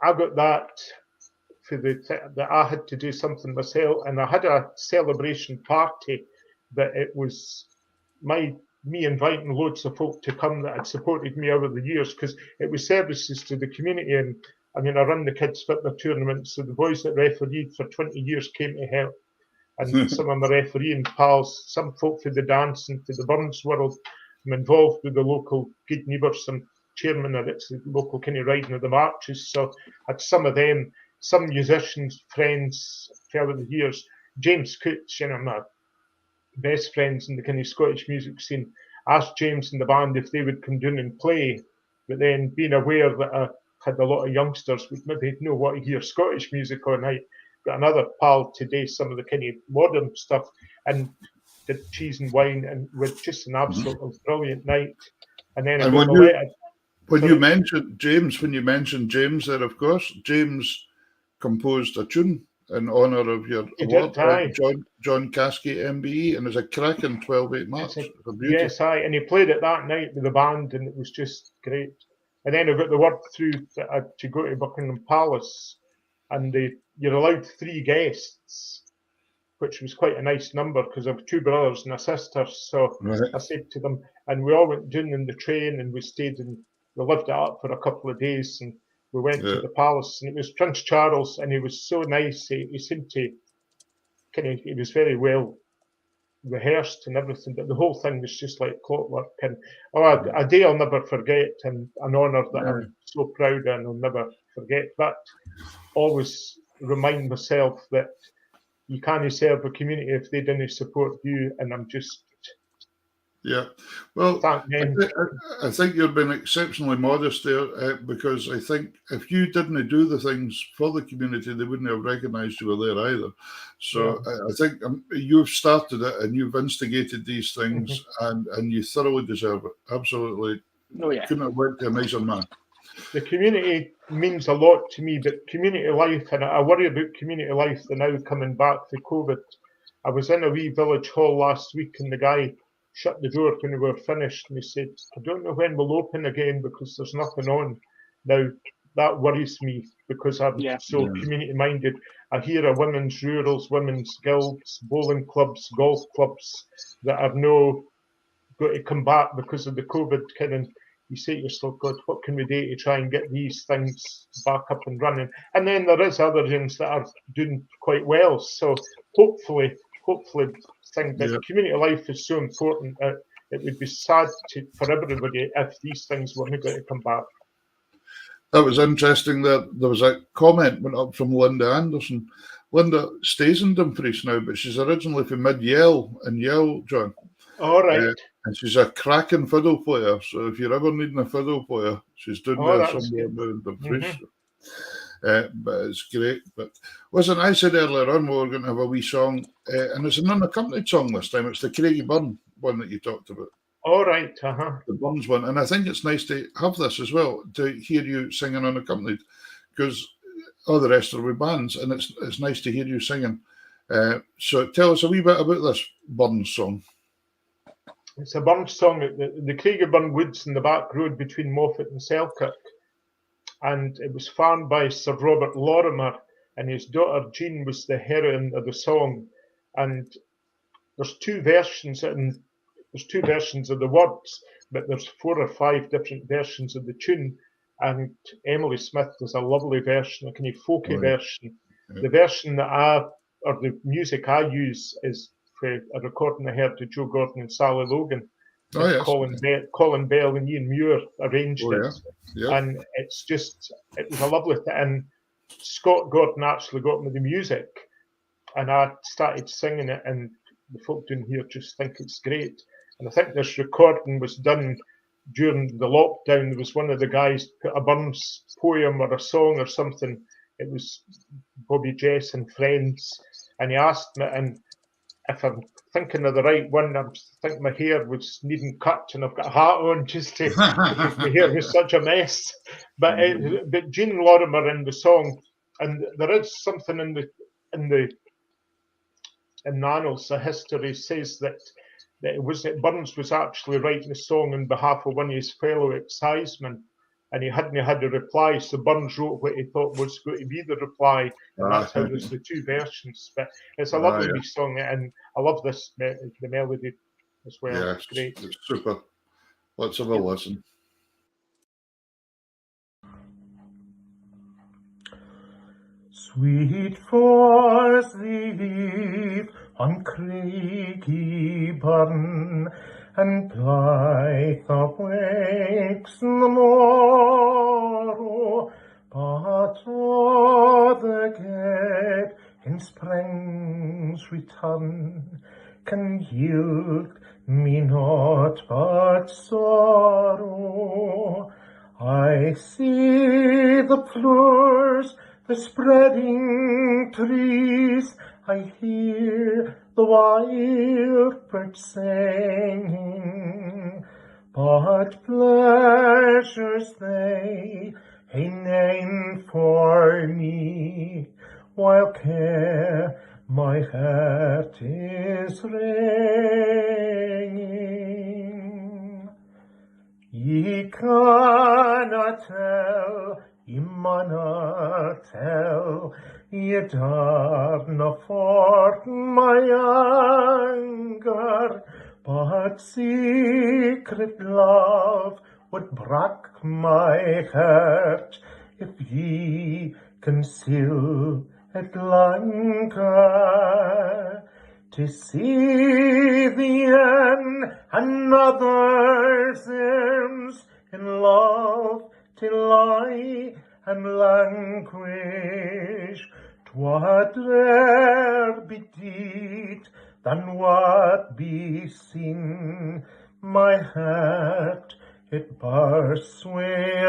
I got that that I had to do something myself, and I had a celebration party that it was me inviting loads of folk to come that had supported me over the years, because it was services to the community. And I mean, I run the kids' football tournament, so the boys that refereed for 20 years came to help. And some of my refereeing pals, some folk for the dance and for the Burns world. I'm involved with the local Good Neighbours. I'm chairman of it, the local kind of riding of the marches. So I had some of them, some musicians, friends, over the years. James Coots, my best friends in the kind of Scottish music scene, asked James and the band if they would come down and play, but then being aware that I had a lot of youngsters would maybe know what to hear Scottish music all night, got another pal today, some of the kind of modern stuff, and did cheese and wine, and with just an absolutely brilliant night. And then when you mentioned James there, of course, James composed a tune in honour of your award, John Caskie MBE, and it's a cracking 12/8 match. Yes, and he played it that night with the band, and it was just great. And then I got the word through that I had to go to Buckingham Palace, and you're allowed 3 guests, which was quite a nice number because I have 2 brothers and a sister. So I said to them, and we all went down in the train, and we stayed and we lived it up for a couple of days, and we went to the palace, and it was Prince Charles, and he was so nice. He seemed to he was very well rehearsed and everything, but the whole thing was just like clockwork. And a day I'll never forget, and an honour that I'm so proud of, and I'll never forget. But always remind myself that you can't serve a community if they didn't support you, and I'm just. Yeah, well, I think you've been exceptionally modest there, because I think if you didn't do the things for the community, they wouldn't have recognised you were there either. So I think you've started it and you've instigated these things, and you thoroughly deserve it. Absolutely, Oh, yeah. Couldn't have went to a nicer man. The community means a lot to me, but community life, and I worry about community life now coming back for COVID. I was in a wee village hall last week, and the guy shut the door when we were finished, and he said, I don't know when we'll open again because there's nothing on. Now, that worries me because I'm so community-minded. I hear of women's rurals, women's guilds, bowling clubs, golf clubs that are no going to come back because of the COVID kind of. You say to yourself, God, what can we do to try and get these things back up and running? And then there is other things that are doing quite well. So hopefully, community life is so important that it would be sad for everybody if these things weren't going to come back. That was interesting that there was a comment went up from Linda Anderson. Linda stays in Dumfries now, but she's originally from Mid-Yell in Yell, John. All right. And she's a cracking fiddle player. So if you're ever needing a fiddle player, she's doing there somewhere in Dumfries. But it's great. But listen, I said earlier on we were going to have a wee song, and it's an unaccompanied song this time. It's the Craigie Byrne one that you talked about. All right. The Burns one. And I think it's nice to have this as well, to hear you singing unaccompanied, because all the rest are with bands, and it's nice to hear you singing. So tell us a wee bit about this Burns song. It's a Burns song at the Craigie Byrne Woods in the back road between Moffat and Selkirk. And it was farmed by Sir Robert Lorimer, and his daughter Jean was the heroine of the song. And there's two versions of the words, but there's 4 or 5 different versions of the tune. And Emily Smith does a lovely version, a kind of folky version. Yeah. The version the music I use is for a recording I heard to Joe Gordon and Sally Logan. Colin Bell and Ian Muir arranged it. Yeah. And it was a lovely thing. And Scott Gordon actually got me the music, and I started singing it, and the folk down here just think it's great. And I think this recording was done during the lockdown. There was one of the guys put a Burns poem or a song or something. It was Bobby Jess and Friends, and he asked me, and if I'm thinking of the right one, I think my hair was needing cut, and I've got a hat on just to because my hair was such a mess. But Jean Lorimer in the song, and there is something in the annals, the history says that Burns was actually writing a song on behalf of one of his fellow excisemen, and he hadn't had a reply, so Burns wrote what he thought was going to be the reply, and that's how there's the 2 versions. But it's a lovely song, and I love the melody as well. Yeah, it's great. It's super. Let's have a listen. Sweet falls the eve on Craigie Byrne, and blithe awakes the morrow, but o'er the gate in spring's return can yield me naught but sorrow. I see the flowers, the spreading trees, I hear the wild birds singing, but pleasures they hae nane for me, while care my heart is wringing. Ye cannot tell, ye maunna tell, ye darna forth my anger, but secret love would break my heart if ye conceal it longer. To see thee in another's arms, in love to lie and languish, 'twad rare be deed than what be seen. My heart it bursts wi'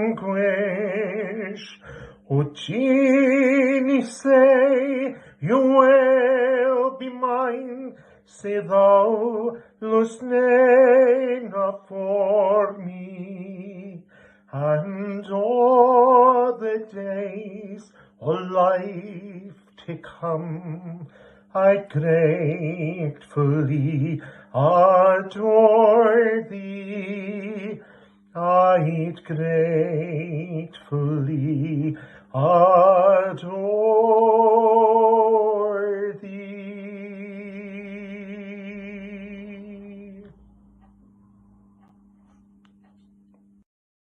anguish. O Jeannie, say you will be mine. Say thou lost not for me, and all the days of life to come, I gratefully adore thee. I'd gratefully adore thee.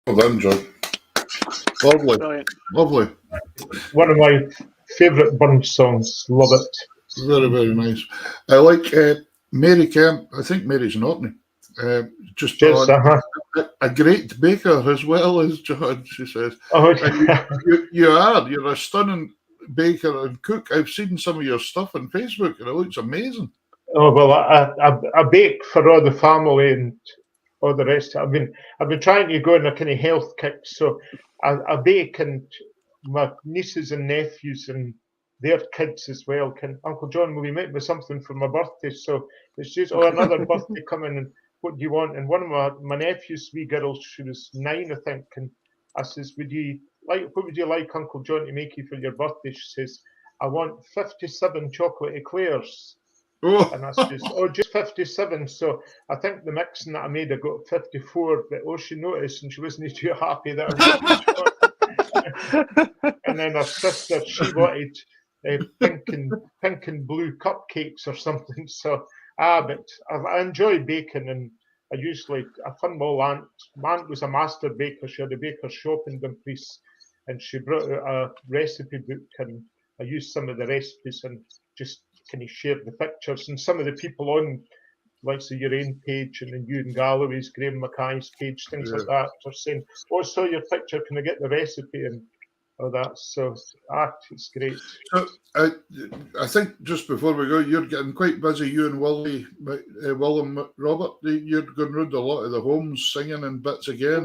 Well done, John. Lovely. Brilliant. Lovely. One of my favourite Burns songs. Love it. Very, very nice. I like Mary Kemp. I think Mary's in Orkney. Just Yes, a great baker as well as John, she says. Oh, You're a stunning baker and cook. I've seen some of your stuff on Facebook and it looks amazing. Oh well, I bake for all the family and all the rest. I've been trying to go on a kind of health kick, so I bake, and my nieces and nephews and their kids as well. Can Uncle John, will you make me something for my birthday? So it's just another birthday coming, and what do you want? And one of my nephew's wee girl, she was 9, I think, and I says, what would you like Uncle John to make you for your birthday? She says, I want 57 chocolate eclairs. Oh. And I says, oh, just 57. So I think the mixing that I made, I got 54. But she noticed, and she wasn't too happy that I wrote. And then her sister, she wanted pink and blue cupcakes or something. So but I enjoy baking, and I found my aunt. My aunt was a master baker. She had a baker's shop in Dumfries, and she brought out a recipe book, and I used some of the recipes and just kind of shared the pictures. And some of the people on, like the Urane page and the Ewan Galloway's, Graham Mackay's page, things like that, are saying, oh, I saw your picture, can I get the recipe? And all that. So it's great. So I think just before we go, you're getting quite busy, you and William Robert. You're going round a lot of the homes singing and bits again.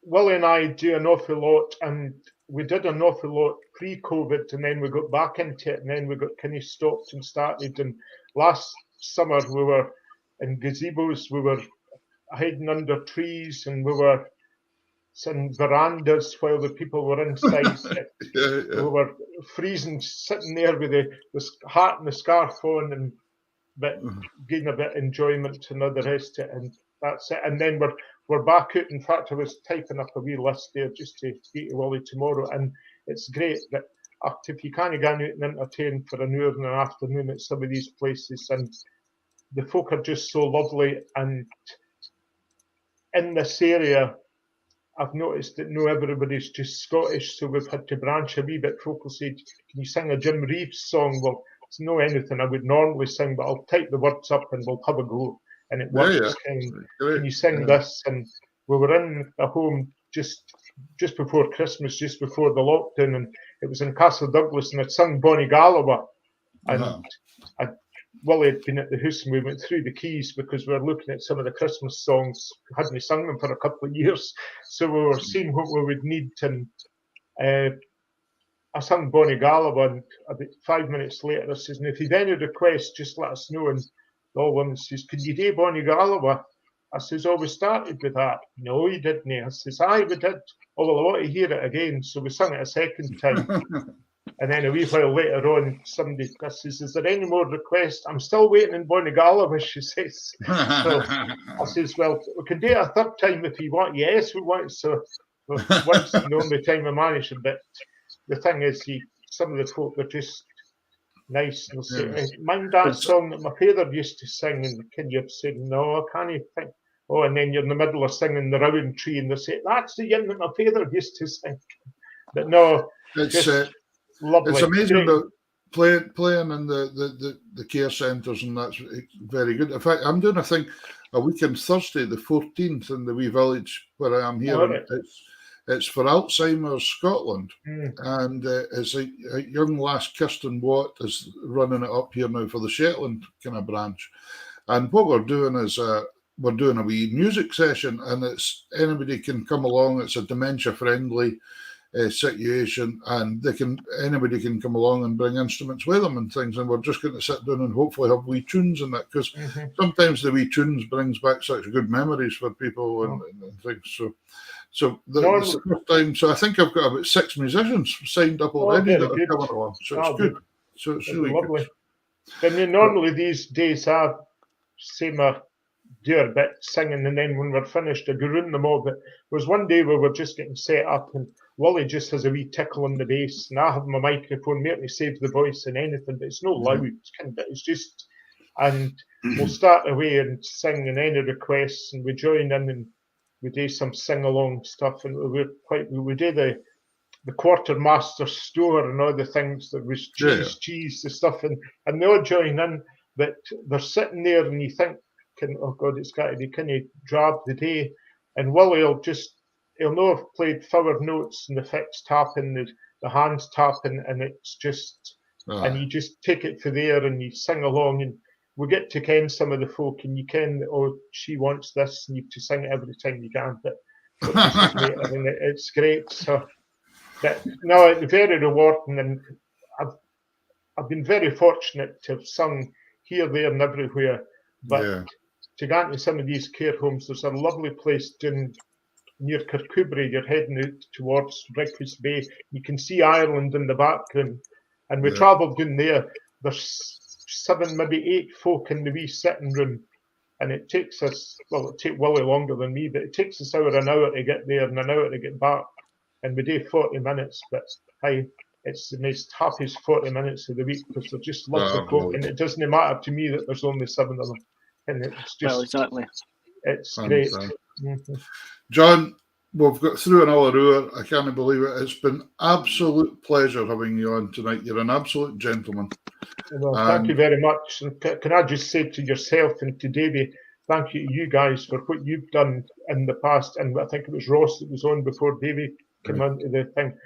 Willie and I do an awful lot, and we did an awful lot pre-COVID, and then we got back into it, and then we got kind of stopped and started. And last summer we were in gazebos, we were hiding under trees, and we were in verandas while the people were inside. We were freezing, sitting there with the hat and the scarf on, and getting a bit of enjoyment and all the rest of it. And that's it. And then we're back out. In fact, I was typing up a wee list there just to get to Willie tomorrow. And it's great that if you can't get out and entertain for an hour and an afternoon at some of these places, and the folk are just so lovely. And in this area, I've noticed that no everybody's just Scottish, so we've had to branch a wee bit. Folk will say, can you sing a Jim Reeves song? Well, it's not anything I would normally sing, but I'll type the words up and we'll have a go. And it works. Can you sing this? And we were in a home just before Christmas, just before the lockdown, and it was in Castle Douglas, and I'd sung Bonnie Galloway. And Willie had been at the house, and we went through the keys because we were looking at some of the Christmas songs. We hadn't sung them for a couple of years, so we were seeing what we would need. And I sung Bonnie Galloway, and about 5 minutes later I says, and if you've any requests, just let us know. And the old woman says, could you do Bonnie Galloway? I says, oh, we started with that. No, you didn't. I says, aye, we did. Oh, well, I want to hear it again. So we sung it a second time. And then a wee while later on, somebody says, is there any more requests? I'm still waiting on Bonnie Galloway, she says. So I says, well, we can do it a third time if you want. Yes, we want. So once the only time I managed, but the thing is, some of the folk are just nice. They'll say, mind that song that my father used to sing? And can you say, no, I can't think. Oh, and then you're in the middle of singing the Rowan Tree, and they say, that's the hymn that my father used to sing. But no, it's lovely. It's amazing about playing in the care centres, and that's very good. In fact, I'm doing a week on Thursday, the 14th, in the wee village where I am here. Right. It's for Alzheimer's Scotland, and it's a young lass, Kirsten Watt, is running it up here now for the Shetland kind of branch. And what we're doing is we're doing a wee music session, and it's anybody can come along. It's a dementia-friendly situation, and anybody can come along and bring instruments with them and things, and we're just going to sit down and hopefully have wee tunes and that, because sometimes the wee tunes brings back such good memories for people and things. So the first time, so I think I've got about 6 musicians signed up already that are coming along. So it's good. So it's really lovely. Good. I mean, normally these days I say do a bit singing, and then when we're finished, I go round them all. But there was one day where we're just getting set up, and Wally just has a wee tickle on the bass, and I have my microphone merely save the voice and anything, but it's no loud. It's just, and we'll start away and sing and any requests, and we join in and we do some sing along stuff, and we do the quartermaster store and all the things. There was cheese, the stuff, and they all join in. But they're sitting there, and you think, oh God, it's got to be kind of drab the day. And Willie he'll know I've played forward notes and the fixed tapping, the hands tapping, and it's just, and you just take it for there and you sing along, and we get to ken some of the folk, and you ken, oh, she wants this, and you have to sing it every time you can. But I mean, it's great. So, no, it's very rewarding, and I've been very fortunate to have sung here, there, and everywhere. But to get into some of these care homes, there's a lovely place down near Kirkcudbright. You're heading out towards Breakfast Bay. You can see Ireland in the background. And we travelled down there. There's 7, maybe 8 folk in the wee sitting room. And it takes us, well, it takes Willie longer than me, but it takes us an hour to get there and an hour to get back. And we do 40 minutes. But it's the most happiest 40 minutes of the week, because they're just lovely folk. And it doesn't matter to me that there's only 7 of them. And it's just, exactly. It's great. John, we've got through another hour. I can't believe it. It's been absolute pleasure having you on tonight. You're an absolute gentleman. Well, thank you very much. And can I just say to yourself and to Davey, thank you to you guys for what you've done in the past. And I think it was Ross that was on before Davey came onto the thing.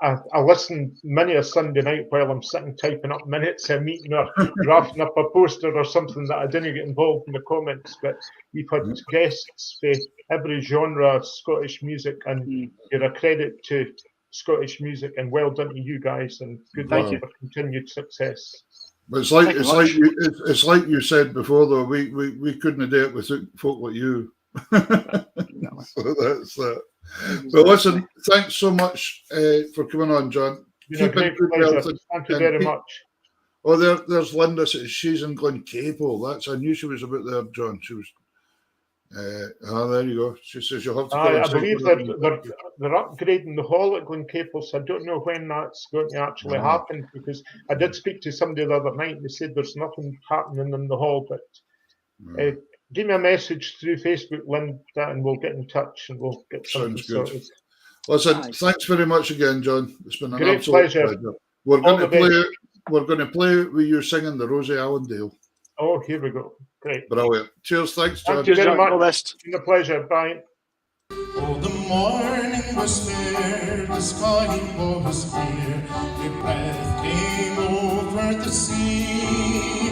I listen many a Sunday night while I'm sitting typing up minutes of a meeting or drafting up a poster or something that I didn't get involved in the comments. But you've had guests for every genre of Scottish music, and you're a credit to Scottish music, and well done to you guys, and good luck for continued success. But it's like you said before, though, we couldn't do it without folk like you. So that's that. Well, listen, thanks so much for coming on, John. It's been a great pleasure. Thank you very much. Oh, there's Linda. She's in Glencapel. I knew she was about there, John. She was. There you go. She says you'll have to. I believe they're upgrading the hall at Glencapel, so I don't know when that's going to actually happen, because I did speak to somebody the other night and they said there's nothing happening in the hall, but. Give me a message through Facebook, Linda, and we'll get in touch and we'll get something sorted. Listen, thanks very much again, John. It's been an great absolute pleasure. We're going to play with you singing the Rosie Allendale. Oh, here we go. Great. Brilliant. Cheers, thanks, John. Thank you very much. It's been a pleasure. Bye. Oh, the morning was fair, the sky was clear, a breath came over the sea,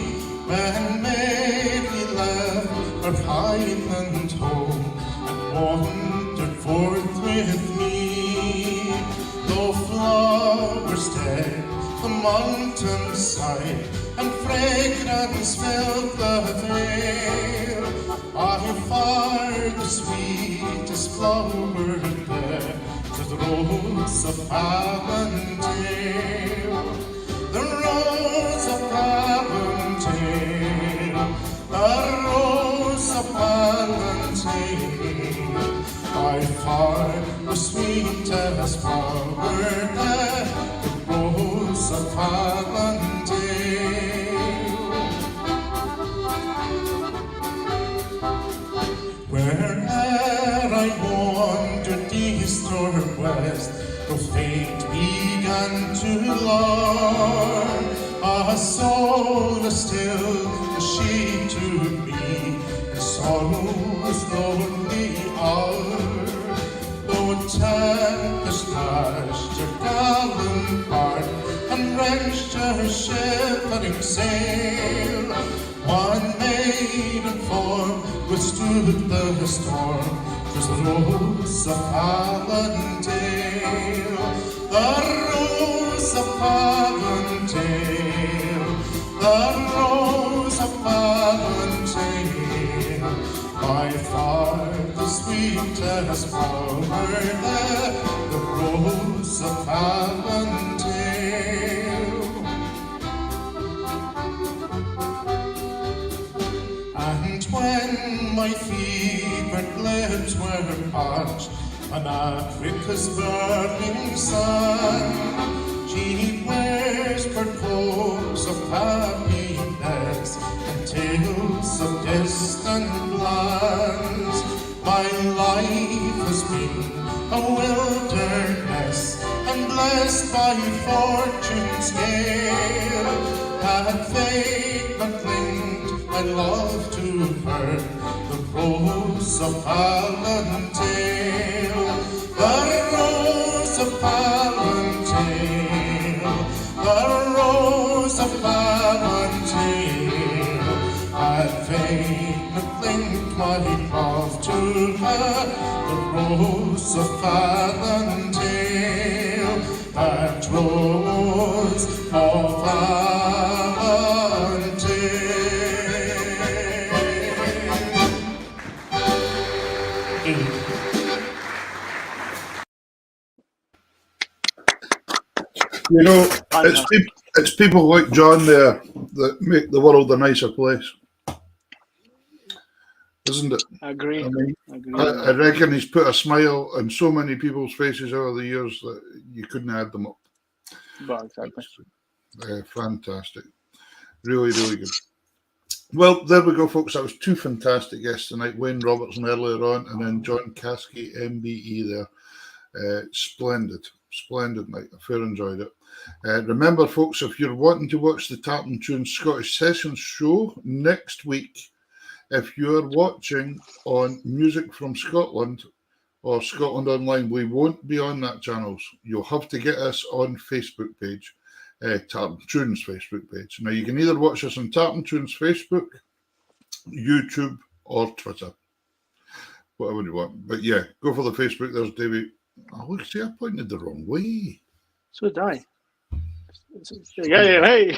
and Mary left her Highland home and wandered forth with me. Though flowers decked the mountainside and fragrance filled the vale, I fired the sweetest flower there, the rose of Allendale. The rose of Allendale, the rose of Allendale, by far the sweetest flower there, the rose of Allendale. Where'er I wandered, east or west, though fate began to lure, a soul still is she to me, in sorrow's lonely hour. Though tempest lashed her gallant bark and wrenched her shivering sail, one maiden form withstood the storm, 'twas the Rose of Avondale, the Rose of Avondale, the Rose of Avondale, by far the sweetest flower there, the Rose of Avondale. And when my fevered lips were parched on Africa's burning sun, she whispered hopes of happiness and tales of distant lands. My life has been a wilderness, and blessed by fortune's gale. Had fate but linked my love to her, the Rose of Avondale, the Rose of Avondale, the Rose of Avondale. Had fate but linked my love to her, the Rose of Avondale, that Rose of Avondale. You know, it's people like John there that make the world a nicer place, isn't it? I agree. I mean, I agree. I reckon he's put a smile on so many people's faces over the years that you couldn't add them up. Well, exactly. Fantastic. Really, really good. Well, there we go, folks. That was two fantastic guests tonight. Wayne Robertson earlier on, and then John Caskie MBE there. Splendid night. I fair enjoyed it. Remember, folks, if you're wanting to watch the Tartan Tunes Scottish Sessions show next week, if you're watching on Music from Scotland or Scotland Online, we won't be on that channels. You'll have to get us on Facebook page, Tartan Tunes Facebook page. Now, you can either watch us on Tartan Tunes Facebook, YouTube, or Twitter. Whatever you want. But yeah, go for the Facebook. There's Davey. Oh, look, see, I pointed the wrong way. So did I. Hey.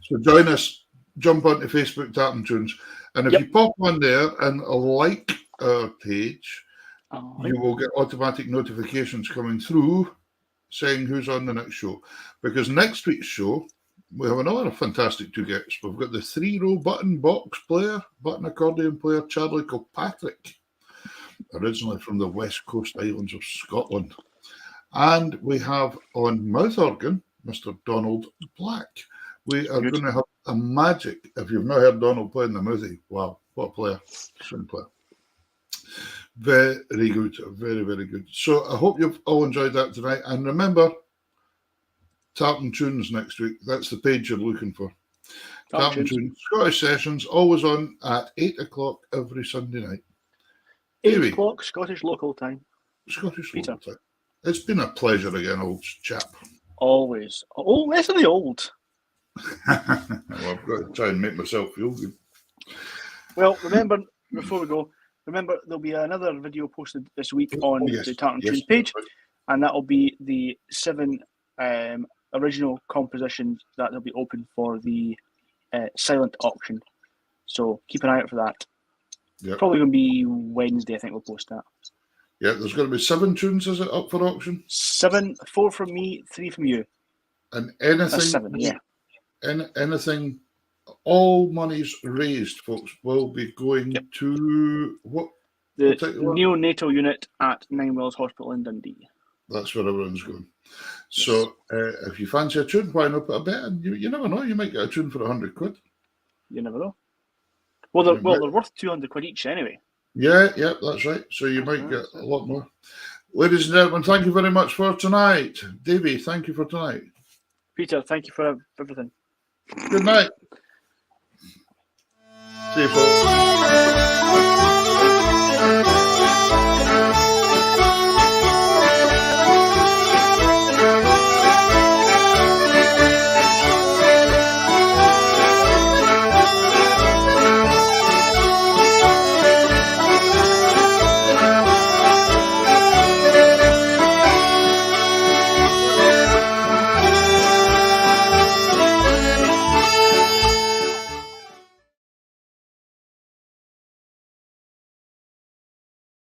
So join us, jump onto Facebook, Tartan Tunes, and if you pop on there and like our page, you will get automatic notifications coming through saying who's on the next show. Because next week's show, we have another fantastic two guests. We've got the 3-row button box player, button accordion player, Charlie Kilpatrick, originally from the West Coast Islands of Scotland. And we have on mouth organ, Mr. Donald Black. We are going to have a magic. If you've not heard Donald play in the mouthy, wow, what a player. Swing player. Very good. Very, very good. So I hope you've all enjoyed that tonight. And remember, Tartan Tunes next week. That's the page you're looking for. Tartan Tunes Scottish Sessions, always on at 8 o'clock every Sunday night. 8 o'clock Scottish local time. Scottish local time. It's been a pleasure again, old chap. Always. Oh, less of the old. Well, I've got to try and make myself feel good. Well, remember, before we go, there'll be another video posted this week on the Tartan Tunes page, and that'll be the 7 original compositions that will be open for the silent auction. So keep an eye out for that. Yep. Probably going to be Wednesday, I think we'll post that. Yeah, there's going to be 7 tunes, is it, up for auction? 7, 4 from me, 3 from you. And anything, that's 7, yeah. Anything, all monies raised, folks, will be going to what? The neonatal unit at Nine Wells Hospital in Dundee. That's where everyone's going. So if you fancy a tune, why not put a bet in? You never know, you might get a tune for £100. You never know. Well, they're worth £200 each anyway. Yeah, that's right. So you might get a lot more. Ladies and gentlemen, thank you very much for tonight. Davey, thank you for tonight. Peter, thank you for everything. Good night. See you, folks.